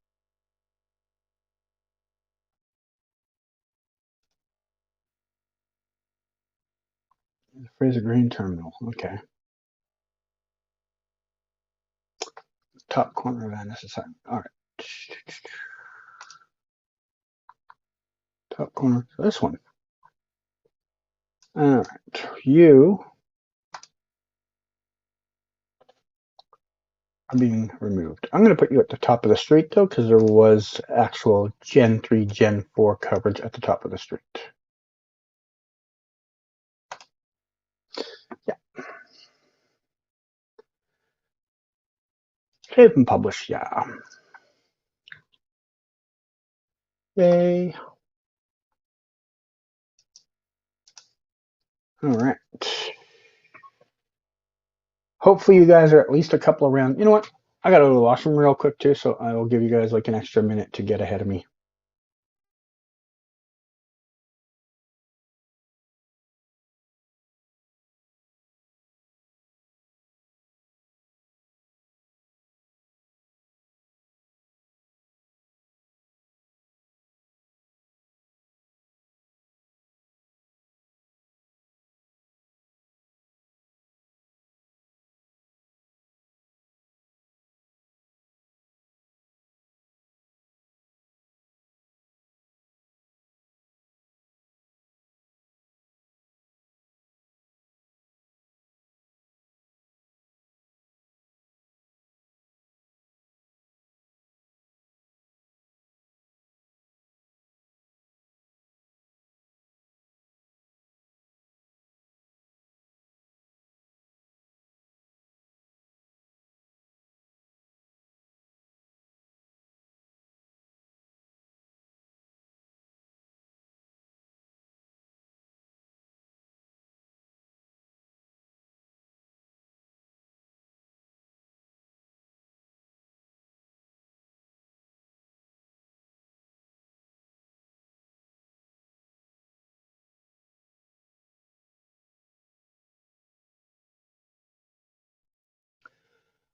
the Fraser Green Terminal. Okay. Top corner of NSSI. All right. top corner. So this one. All right, you are being removed. I'm going to put you at the top of the street though, because there was actual Gen 3, Gen 4 coverage at the top of the street. Yeah. Save and publish, yeah. Yay. All right. Hopefully you guys are at least a couple of rounds. You know what? I got to go to the washroom real quick too, so I will give you guys like an extra minute to get ahead of me.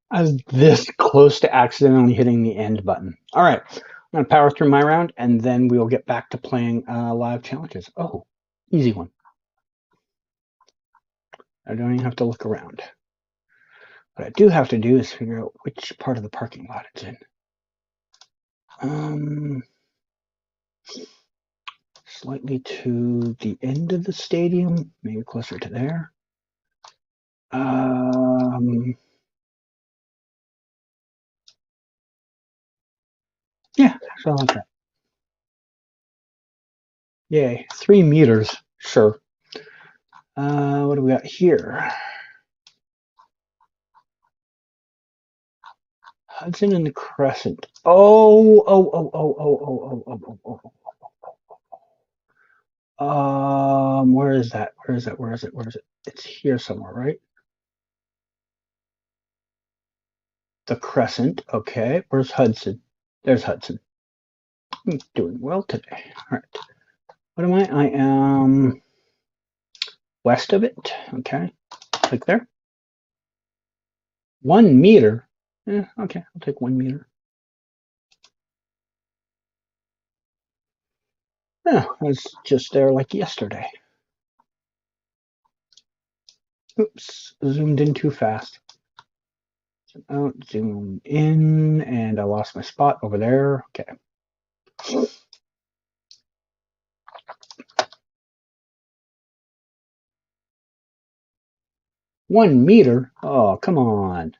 I was this close to accidentally hitting the end button. All right, I'm going to power through my round, and then we'll get back to playing live challenges. Oh, easy one. I don't even have to look around. What I do have to do is figure out which part of the parking lot it's in. Slightly to the end of the stadium, maybe closer to there. Yeah, so I like that. Yay, 3 meters, sure. What do we got here? Hudson and the Crescent. Oh. Where is that? Where is it? Where is it? Where is it? It's here somewhere, right? The Crescent. Okay. Where's Hudson? There's Hudson. I'm doing well today. All right. What am I? I am west of it. Okay. Like there. 1 meter. Yeah, okay. I'll take 1 meter. Yeah, I was just there like yesterday. Oops. Zoomed in too fast. Zoom out, zoom in, and I lost my spot over there. Okay. 1 meter? Oh, come on.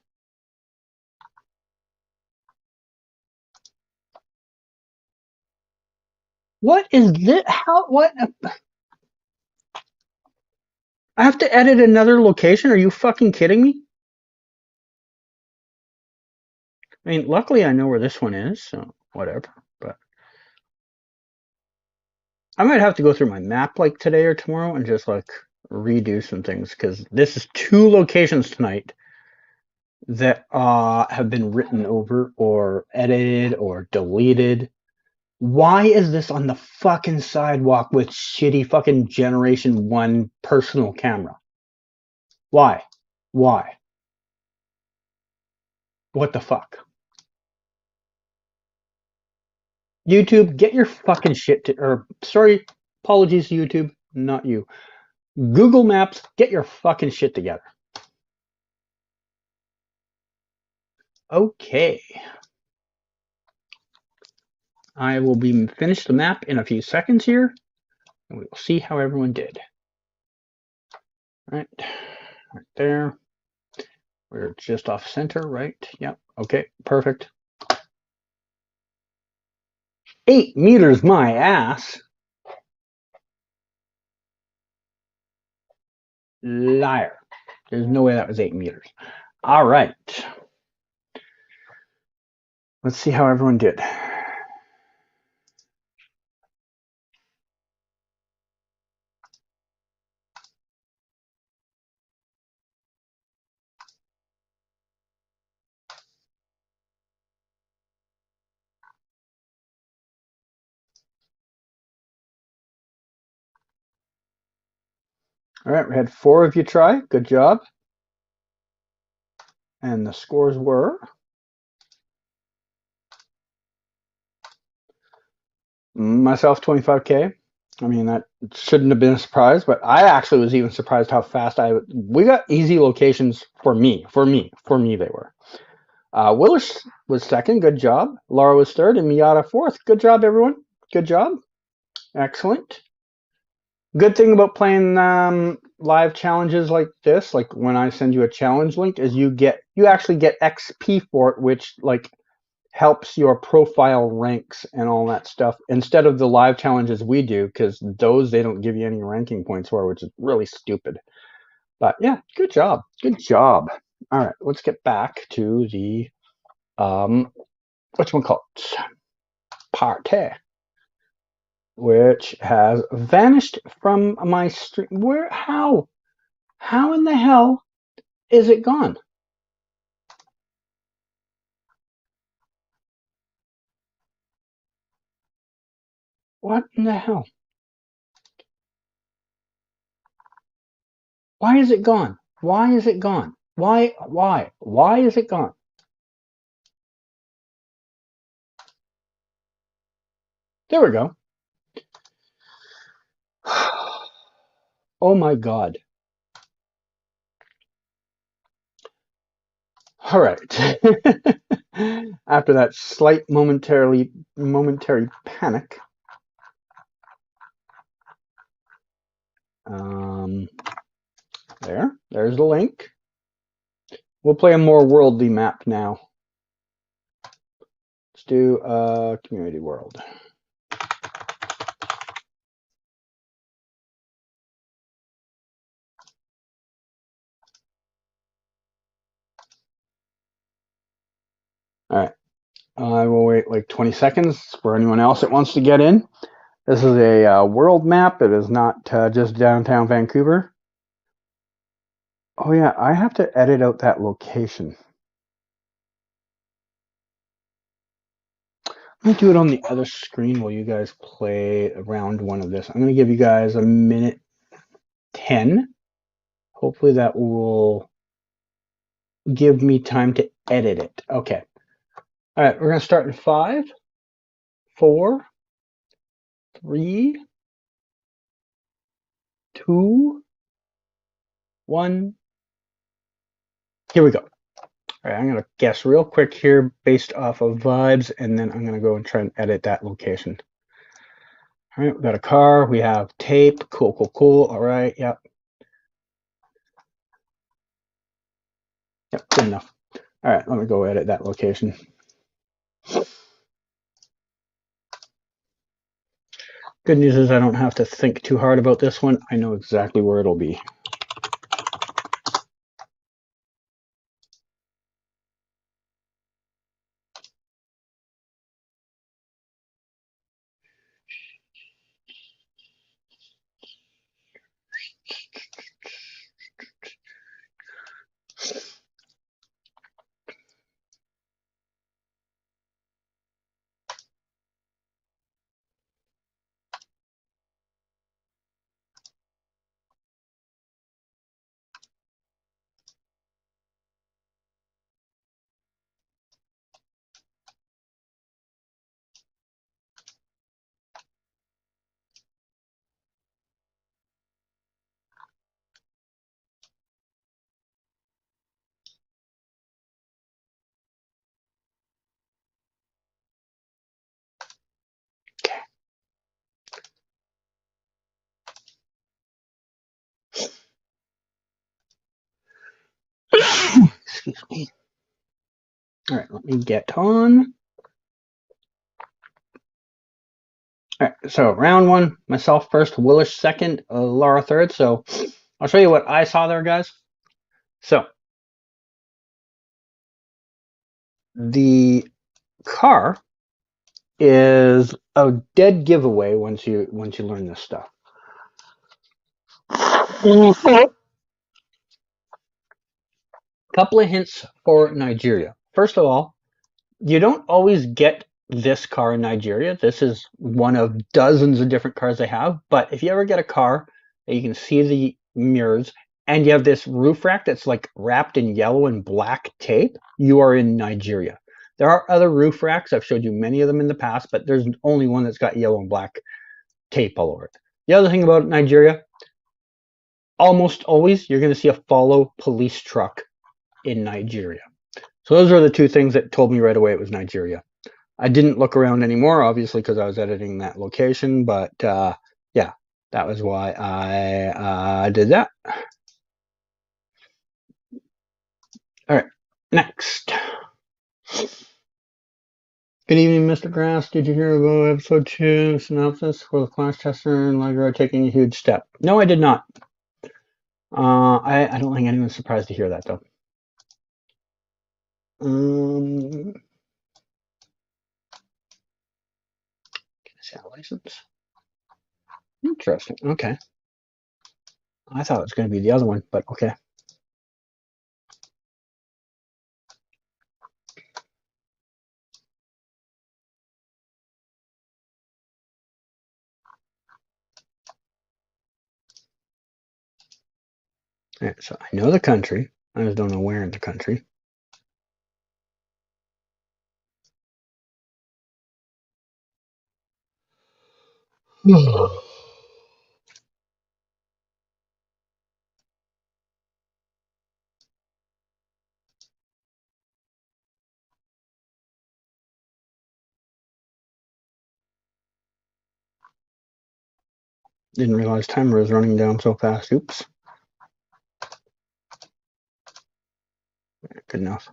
What is this? How? What? I have to edit another location? Are you fucking kidding me? I mean, luckily I know where this one is, so whatever. But I might have to go through my map like today or tomorrow and just like redo some things because this is 2 locations tonight that have been written over or edited or deleted. Why is this on the fucking sidewalk with shitty fucking Generation 1 personal camera? Why? Why? What the fuck? YouTube, get your fucking shit to, or sorry, apologies YouTube, not you. Google Maps, get your fucking shit together. Okay. I will be finish the map in a few seconds here, and we will see how everyone did. Right there. We're just off center, right? Yep. Okay, perfect. 8 meters, my ass. Liar. There's no way that was 8 meters. All right. Let's see how everyone did. All right, we had 4 of you try. Good job. And the scores were myself 25K. I mean, that shouldn't have been a surprise, but I actually was even surprised how fast we got easy locations for me they were. Willis was second, good job. Laura was third, and Miata fourth. Good job, everyone. Good job. Excellent. Good thing about playing live challenges like this, like when I send you a challenge link, is you actually get XP for it, which like helps your profile ranks and all that stuff instead of the live challenges we do, because those they don't give you any ranking points for, which is really stupid. But yeah, good job. Good job. All right, let's get back to the whatchamacallit, party, which has vanished from my stream. Where? How in the hell is it gone? What in the hell? Why is it gone? Why is it gone? Why is it gone? There we go. Oh my God. All right. After that slight momentary panic, there's the link. We'll play a more worldly map now. Let's do community world. All right. I will wait like 20 seconds for anyone else that wants to get in. This is a world map. It is not just downtown Vancouver. Oh yeah, I have to edit out that location. Let me do it on the other screen while you guys play around one of this. I'm going to give you guys a minute 10. Hopefully that will give me time to edit it. Okay. All right, we're going to start in 5, 4, 3, 2, 1. Here we go. All right, I'm going to guess real quick here based off of vibes, and then I'm going to go and try and edit that location. All right, we got a car. We have tape. Cool, cool, cool. All right, yep. Yep, good enough. All right, let me go edit that location. Good news is I don't have to think too hard about this one. I know exactly where it'll be. Excuse me. All right, let me get on. All right, so round one, myself first, Willis second, Laura third. So I'll show you what I saw there, guys. So the car is a dead giveaway once you learn this stuff. Couple of hints for Nigeria. First of all, you don't always get this car in Nigeria. This is one of dozens of different cars they have. But if you ever get a car that you can see the mirrors and you have this roof rack that's like wrapped in yellow and black tape, you are in Nigeria. There are other roof racks. I've showed you many of them in the past, but there's only one that's got yellow and black tape all over it. The other thing about Nigeria, almost always you're going to see a follow police truck in Nigeria. So those are the two things that told me right away it was Nigeria. I didn't look around anymore, obviously, because I was editing that location, but yeah, that was why I did that. All right, next. Good evening, Mr. Grass. Did you hear about episode 2 synopsis for the Flash Tester and Legro taking a huge step? No, I did not. I don't think anyone's surprised to hear that, though. Cancellations. Interesting. Okay. I thought it was going to be the other one, but okay. All right, so I know the country. I just don't know where in the country. Didn't realize timer was running down so fast. Oops. Good enough.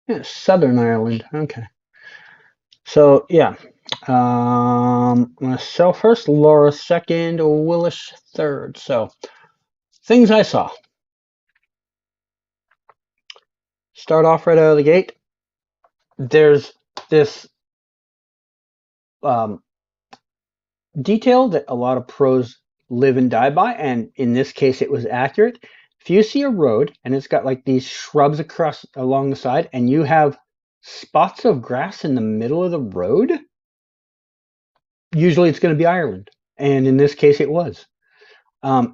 Yeah, Southern Ireland. Okay. So yeah, myself first, Laura second, Willis third. So things I saw. Start off right out of the gate. There's this detail that a lot of pros live and die by, and in this case it was accurate. If you see a road and it's got like these shrubs across along the side and you have spots of grass in the middle of the road, usually it's going to be Ireland, and in this case it was.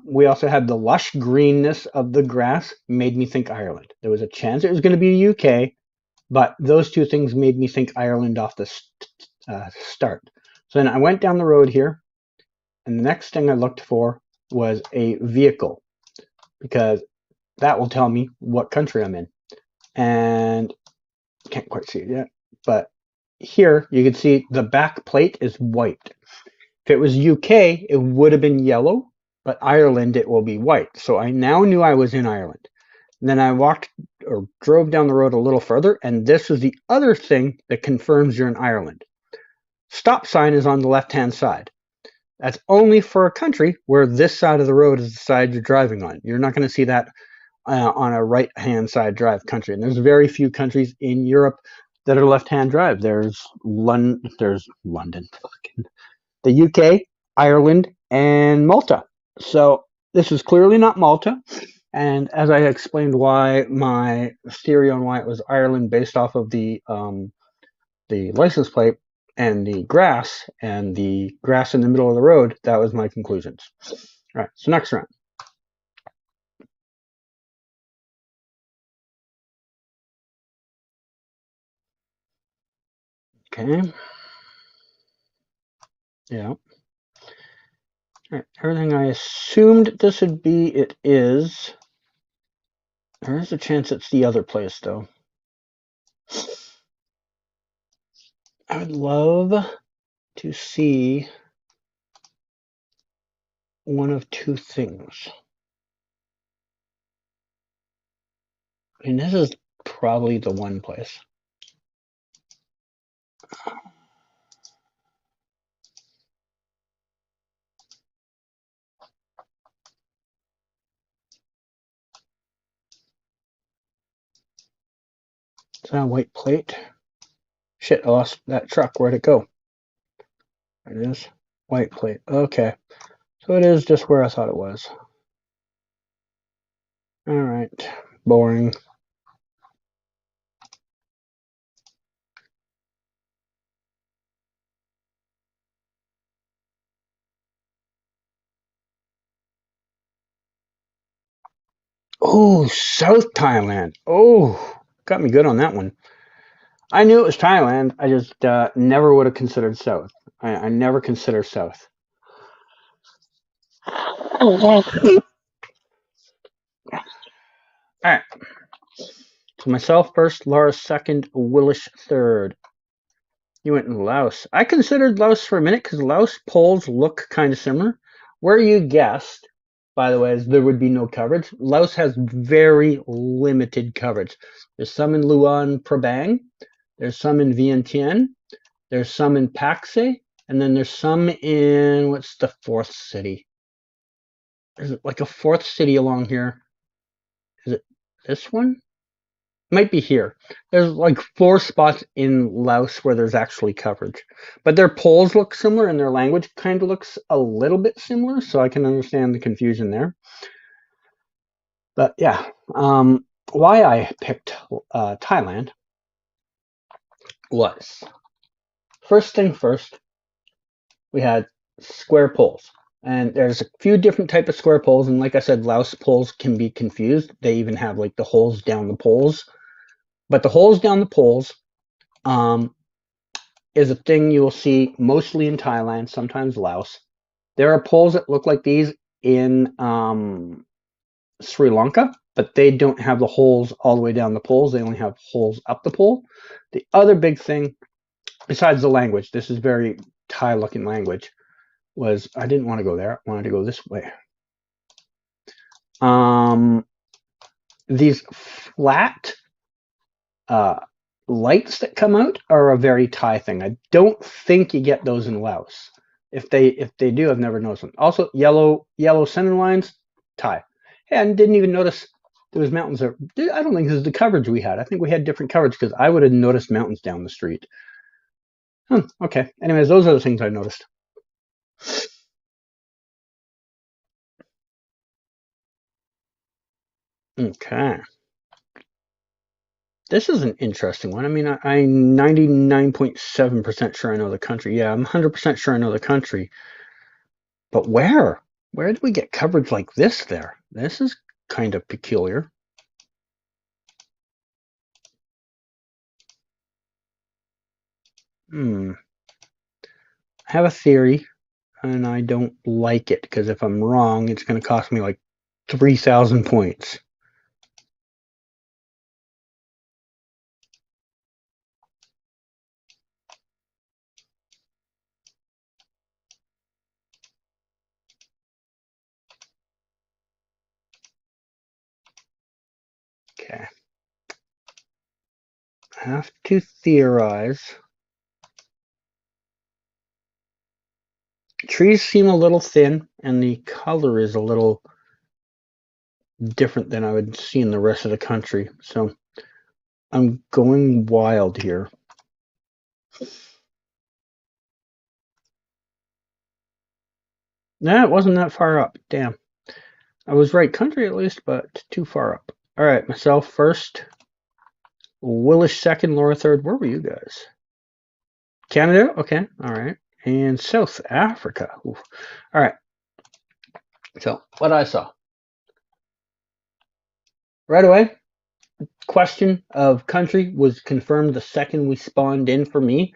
We also had the lush greenness of the grass made me think Ireland. There was a chance it was going to be the UK, but those two things made me think Ireland off the start. So then I went down the road here, and the next thing I looked for was a vehicle, because that will tell me what country I'm in. And can't quite see it yet, but here you can see the back plate is white. If it was UK, it would have been yellow, but Ireland, it will be white. So I now knew I was in Ireland. And then I walked or drove down the road a little further, and this is the other thing that confirms you're in Ireland. Stop sign is on the left-hand side. That's only for a country where this side of the road is the side you're driving on. You're not going to see that on a right-hand side drive country. And there's very few countries in Europe that are left-hand drive. There's London, the UK, Ireland, and Malta. So this is clearly not Malta. And as I explained why my theory on why it was Ireland based off of the license plate and the grass in the middle of the road, that was my conclusions. All right, so next round. Okay. Yeah. All right, everything I assumed this would be, it is. There is a chance it's the other place, though. I would love to see one of two things. And this is probably the one place. Is that a white plate? Shit, I lost that truck. Where'd it go? There it is. White plate. Okay. So it is just where I thought it was. Alright. Boring. Oh, South Thailand. Oh, got me good on that one. I knew it was Thailand. I just never would have considered South. I never consider South. All right. So myself first, Laura second, Willis third. You went in Laos. I considered Laos for a minute because Laos polls look kind of similar. Where you guessed, by the way, is there would be no coverage. Laos has very limited coverage. There's some in Luang Prabang. There's some in Vientiane. There's some in Paxe. And then there's some in, what's the fourth city? Is it like a fourth city along here? Is it this one? Might be here. There's like 4 spots in Laos where there's actually coverage. But their polls look similar and their language kind of looks a little bit similar, so I can understand the confusion there. But yeah, why I picked Thailand was, first thing first, we had square poles. And there's a few different type of square poles, and like I said, Laos poles can be confused. They even have like the holes down the poles. But the holes down the poles is a thing you will see mostly in Thailand, sometimes Laos. There are poles that look like these in Sri Lanka, but they don't have the holes all the way down the poles. They only have holes up the pole. The other big thing, besides the language, this is very Thai-looking language, was I didn't want to go there. I wanted to go this way. These flat lights that come out are a very Thai thing. I don't think you get those in Laos. If they do, I've never noticed them. Also, yellow center lines, Thai. And didn't even notice there was mountains there. I don't think this is the coverage we had. I think we had different coverage because I would have noticed mountains down the street. Okay. Anyways, those are the things I noticed. Okay. This is an interesting one. I mean, I'm 99.7% sure I know the country. Yeah, I'm 100% sure I know the country. But where? Where did we get coverage like this there? This is kind of peculiar. I have a theory, and I don't like it, because if I'm wrong, it's going to cost me like 3,000 points. Okay. I have to theorize. Trees seem a little thin, and the color is a little different than I would see in the rest of the country. So I'm going wild here. Nah, it wasn't that far up. Damn. I was right country at least, but too far up. All right, myself first. Willis second, Laura third. Where were you guys? Canada? Okay. All right. And South Africa. Oof. All right. So what I saw. Right away, question of country was confirmed the second we spawned in for me.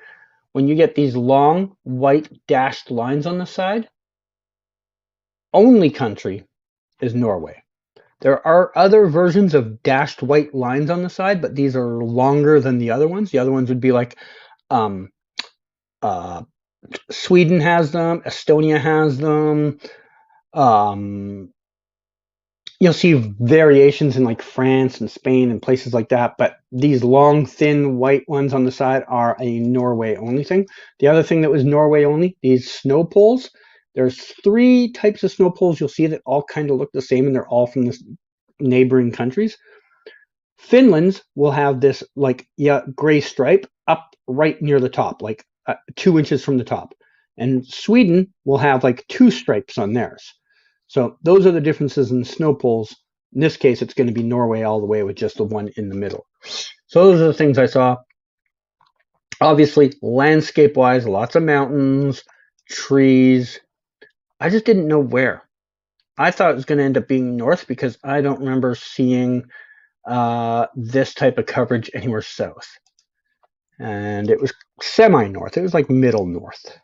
When you get these long white dashed lines on the side, only country is Norway. There are other versions of dashed white lines on the side, but these are longer than the other ones. The other ones would be like Sweden has them, Estonia has them, You'll see variations in like France and Spain and places like that, but these long, thin, white ones on the side are a Norway only thing. The other thing that was Norway only, these snow poles. There's 3 types of snow poles you'll see that all kind of look the same, and they're all from the neighboring countries. Finland's will have this like gray stripe up right near the top, like 2 inches from the top, and Sweden will have like 2 stripes on theirs. So those are the differences in snow poles. In this case, it's going to be Norway all the way with just the one in the middle. So those are the things I saw. Obviously, landscape-wise, lots of mountains, trees. I just didn't know where. I thought it was going to end up being north because I don't remember seeing this type of coverage anywhere south. And it was semi-north. It was like middle north.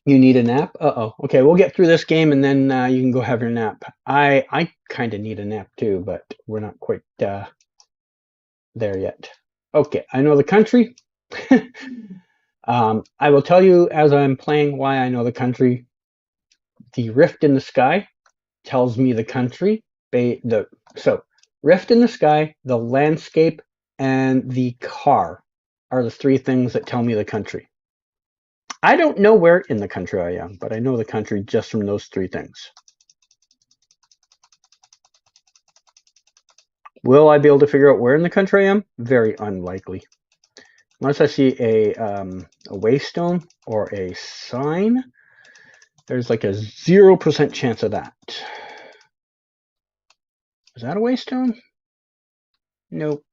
You need a nap? Uh-oh. Okay, we'll get through this game and then you can go have your nap. I kind of need a nap too, but we're not quite there yet. Okay, I know the country. I will tell you as I'm playing why I know the country. The rift in the sky tells me the country. So rift in the sky, the landscape, and the car are the 3 things that tell me the country. I don't know where in the country I am, but I know the country just from those 3 things. Will I be able to figure out where in the country I am? Very unlikely. Unless I see a waystone or a sign, there's like a 0% chance of that. Is that a waystone? Nope.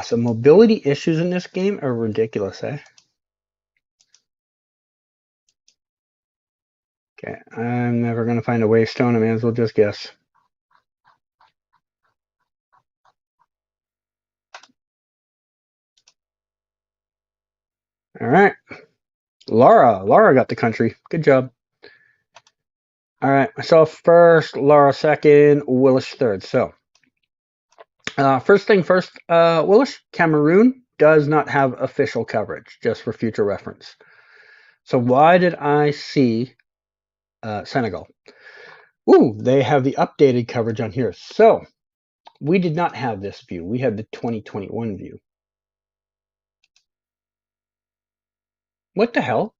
So mobility issues in this game are ridiculous, eh? Okay, I'm never going to find a waystone. I may as well just guess. All right. Laura got the country. Good job. All right, myself first, Laura second, Willis third. So, first thing first, Willis, Cameroon does not have official coverage, just for future reference. So why did I see Senegal? Ooh, they have the updated coverage on here. So, we did not have this view. We had the 2021 view. What the hell?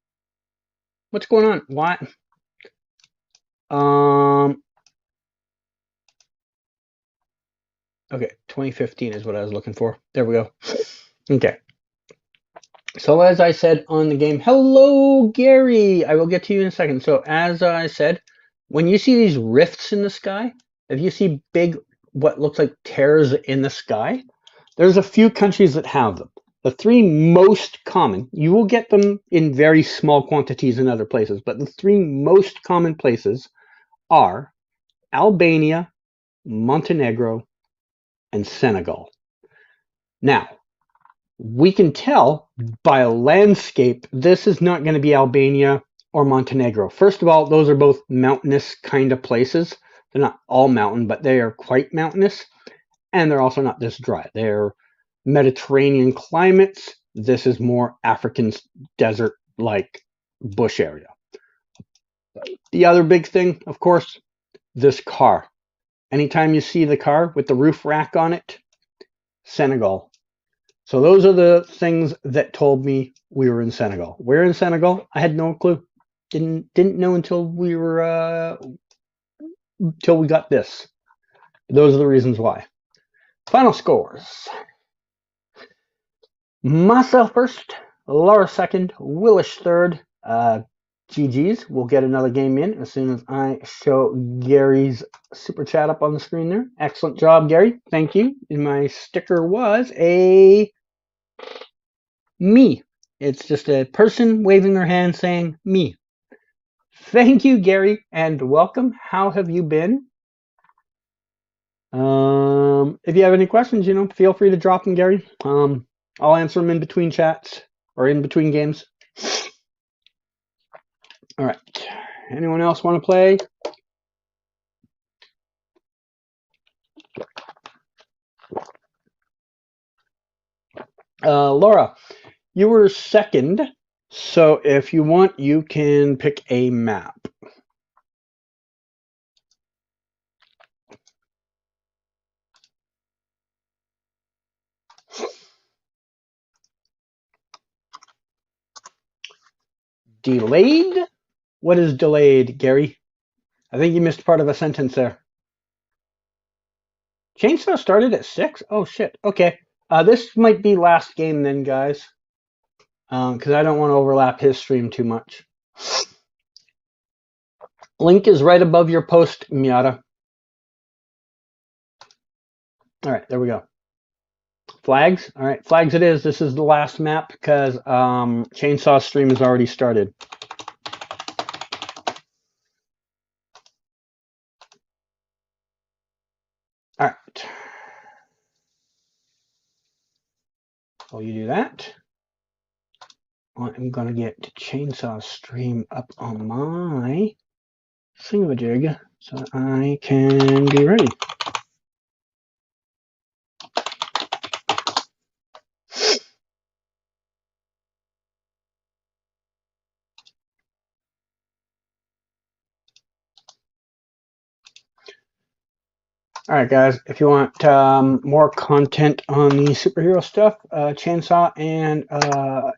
What's going on? Why? Okay, 2015 is what I was looking for. There we go. Okay. So as I said on the game, hello, Gary. I will get to you in a second. So as I said, when you see these rifts in the sky, if you see big, what looks like tears in the sky, there's a few countries that have them. The 3 most common, you will get them in very small quantities in other places, but the 3 most common places are Albania, Montenegro, and Senegal. Now, we can tell by a landscape, this is not going to be Albania or Montenegro. First of all, those are both mountainous kind of places. They're not all mountain, but they are quite mountainous. And they're also not this dry. They're Mediterranean climates. This is more African desert-like bush area. The other big thing, of course, this car. Anytime you see the car with the roof rack on it, Senegal. So those are the things that told me we were in Senegal. Where in Senegal? I had no clue. Didn't know until we got this. Those are the reasons why. Final scores. Myself first, Laura second, Willis third. GG's. We'll get another game in as soon as I show Gary's super chat up on the screen there. Excellent job, Gary. Thank you. And my sticker was a me. It's just a person waving their hand saying me. Thank you, Gary, and welcome. How have you been? If you have any questions, feel free to drop them, Gary. I'll answer them in between chats or in between games. All right. Anyone else want to play? Laura, You were second, so if you want, you can pick a map. Delayed? What is delayed, Gary? I think you missed part of a sentence there. Chainsaw started at 6? Oh, shit. Okay. This might be last game then, guys. Because I don't want to overlap his stream too much. Link is right above your post, Miata. All right, there we go. Flags? All right, flags it is. This is the last map because Chainsaw stream has already started. All right. While you do that, I'm going to get Chainsaw stream up on my thingamajig so I can be ready. All right, guys, if you want more content on the superhero stuff, Chainsaw and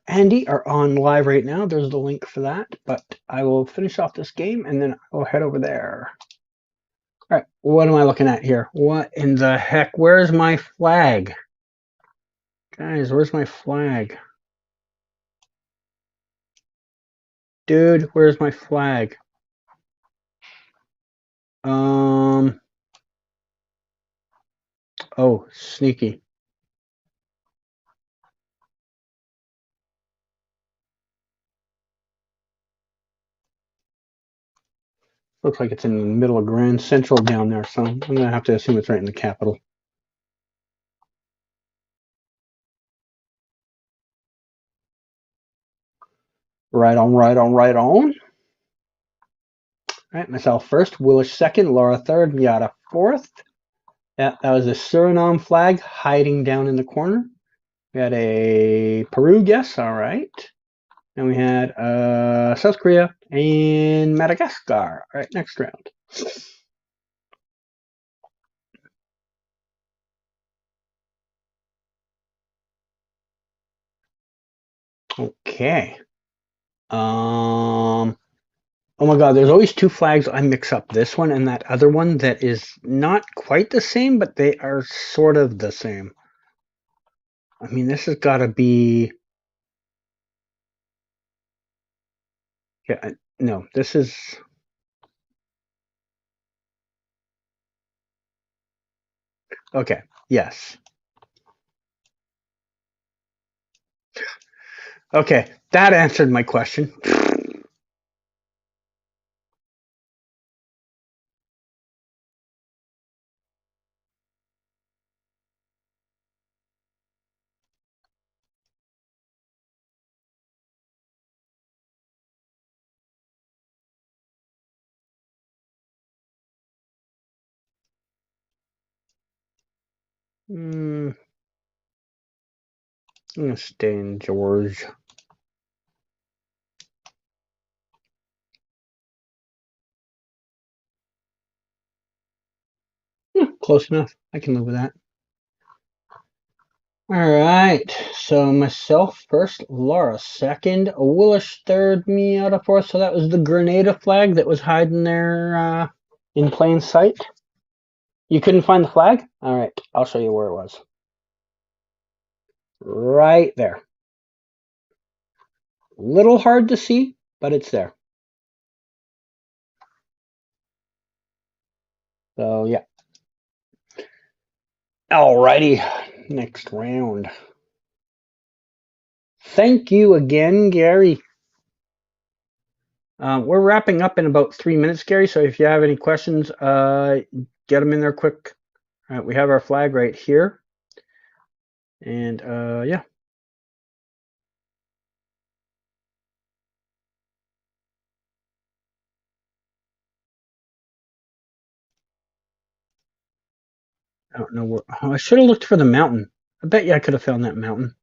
Andy are on live right now. There's the link for that, but I will finish off this game and then I'll head over there. All right, what am I looking at here? What in the heck? Where's my flag? Guys, where's my flag? Dude, where's my flag? Oh, sneaky. Looks like it's in the middle of Grand Central down there, so I'm going to have to assume it's right in the capital. Right on, right on, right on. All right, myself first, Willis second, Laura third, Miata fourth. Yeah, that was a Suriname flag hiding down in the corner. We had a Peru guess, all right. And we had South Korea and Madagascar. All right, next round. Okay. Oh my God, there's always two flags. I mix up this one and that other one that is not quite the same, but they are sort of the same. I mean, this has got to be. Yeah, no, this is. Okay, yes. Okay, that answered my question. I'm gonna stay in George. Yeah, close enough. I can live with that. All right. So myself first, Laura second, Willis third, me out of fourth. So that was the Grenada flag that was hiding there in plain sight. You couldn't find the flag? All right. I'll show you where it was. Right there. Little hard to see, but it's there. So yeah. Alrighty. Next round. Thank you again, Gary. We're wrapping up in about 3 minutes, Gary. So if you have any questions, get them in there quick. All right, we have our flag right here. And yeah. I don't know where. Oh, I should have looked for the mountain. I bet you I could have found that mountain.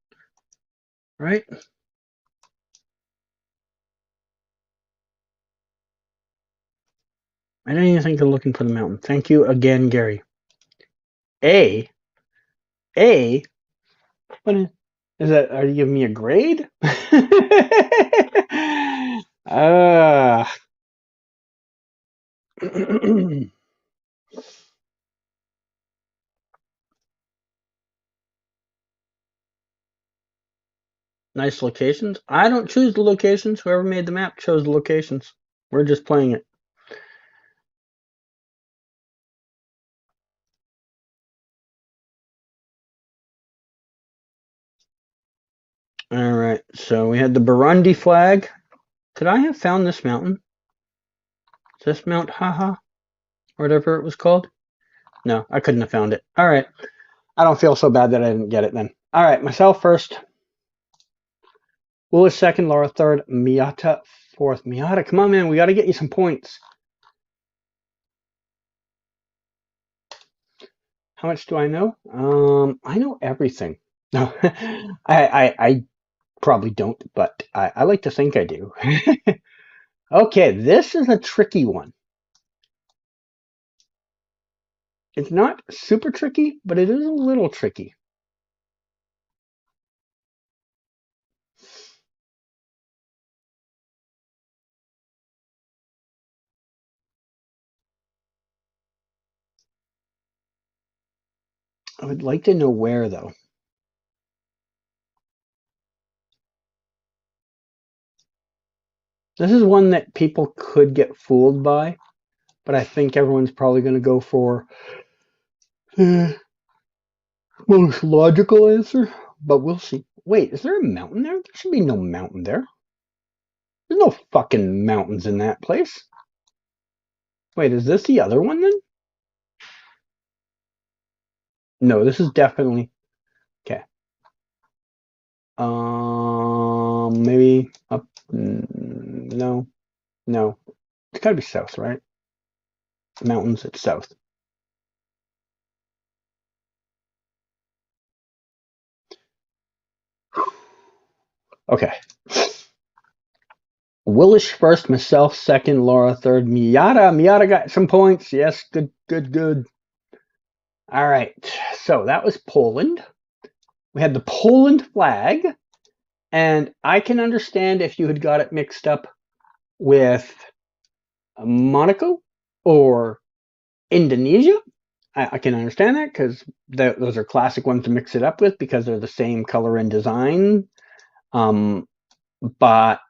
right? I didn't even think of looking for the mountain. Thank you again, Gary. A. What is that? Are you giving me a grade? Ah. Nice locations. I don't choose the locations. Whoever made the map chose the locations. We're just playing it. All right. So we had the Burundi flag. Could I have found this mountain? Is this Mount Haha? Or whatever it was called? No, I couldn't have found it. All right. I don't feel so bad that I didn't get it then. All right. Myself first. Lois second. Laura third. Miata fourth. Miata, come on, man. We got to get you some points. How much do I know? I know everything. No, I probably don't, but I like to think I do. Okay, this is a tricky one. It's not super tricky, but it is a little tricky. I would like to know where, though. This is one that people could get fooled by, but I think everyone's probably going to go for the most logical answer, but we'll see. Wait, is there a mountain there? There should be no mountain there. There's no fucking mountains in that place. Wait, is this the other one then? No, this is definitely okay. Maybe up. No, no. It's gotta be south, right? Mountains, it's south. Okay. Willish first, myself second, Laura third, Miata got some points. Yes, good. All right. So that was Poland. We had the Poland flag, and I can understand if you had got it mixed up with Monaco or Indonesia. I can understand that because those are classic ones to mix it up with because they're the same color and design. But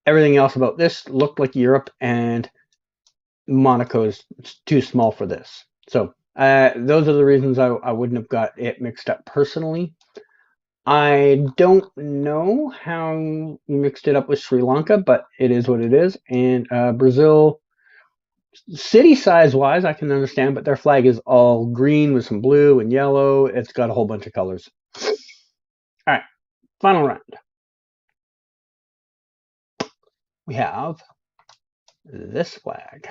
everything else about this looked like Europe, and Monaco is too small for this. So those are the reasons I wouldn't have got it mixed up personally. I don't know how you mixed it up with Sri Lanka, but it is what it is. And Brazil, city size wise, I can understand, but their flag is all green with some blue and yellow. It's got a whole bunch of colors. All right, final round. We have this flag.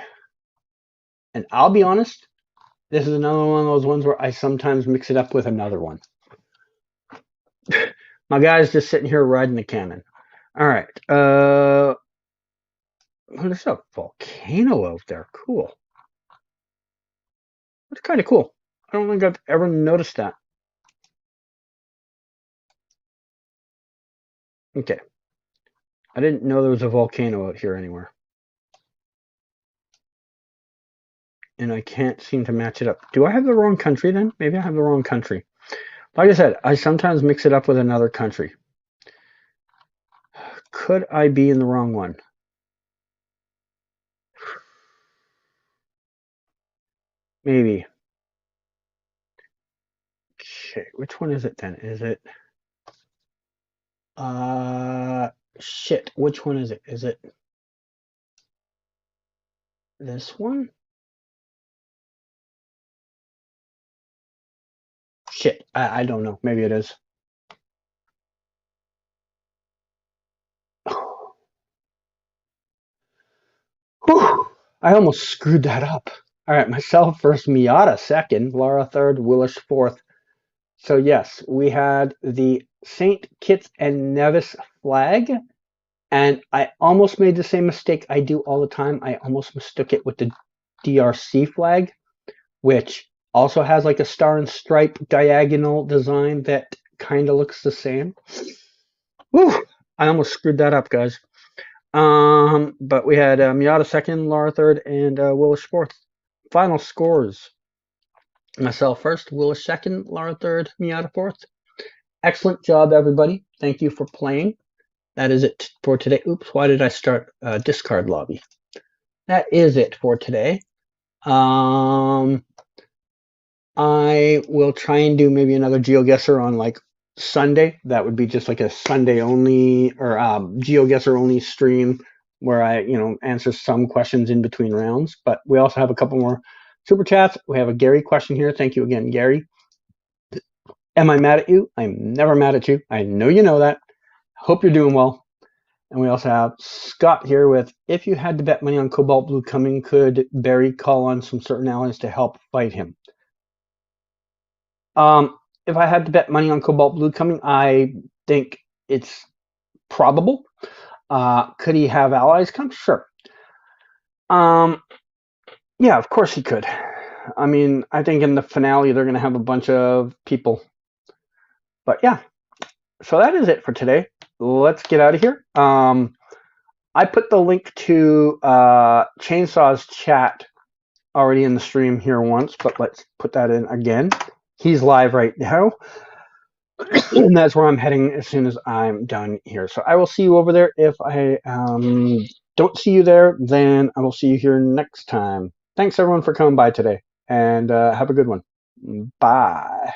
And I'll be honest, this is another one of those ones where I sometimes mix it up with another one. My guy's just sitting here riding the cannon. All right. There's a volcano out there. Cool. That's kind of cool. I don't think I've ever noticed that. Okay. I didn't know there was a volcano out here anywhere. And I can't seem to match it up. Do I have the wrong country then? Maybe I have the wrong country. Like I said, I sometimes mix it up with another country. Could I be in the wrong one? Maybe. Okay, which one is it then? Is it shit, which one is it? Is it this one? Shit, I don't know. Maybe it is. Whew, I almost screwed that up. All right, myself first, Miata second, Laura third, Willis fourth. So yes, we had the St. Kitts and Nevis flag, and I almost made the same mistake I do all the time. I almost mistook it with the DRC flag, which also has like a star and stripe diagonal design that kind of looks the same. Whew, I almost screwed that up, guys. But we had Miata second, Laura third, and Willis fourth. Final scores. Myself first, Willis second, Laura third, Miata fourth. Excellent job, everybody. Thank you for playing. That is it for today. Oops, why did I start discard lobby? That is it for today. I will try and do maybe another Geoguessr on like Sunday. That would be just like a Sunday only or Geoguessr only stream where I, answer some questions in between rounds. But we also have a couple more super chats. We have a Gary question here. Thank you again, Gary. Am I mad at you? I'm never mad at you. I know you know that. Hope you're doing well. And we also have Scott here with, if you had to bet money on Cobalt Blue coming, could Barry call on some certain allies to help fight him? If I had to bet money on Cobalt Blue coming, I think it's probable. Could he have allies come? Sure. Yeah, of course he could. I mean, I think in the finale they're going to have a bunch of people. But yeah, so that is it for today. Let's get out of here. I put the link to Chainsaw's chat already in the stream here once, but let's put that in again. He's live right now. And that's where I'm heading as soon as I'm done here. So I will see you over there. If I don't see you there, then I will see you here next time. Thanks, everyone, for coming by today. And have a good one. Bye.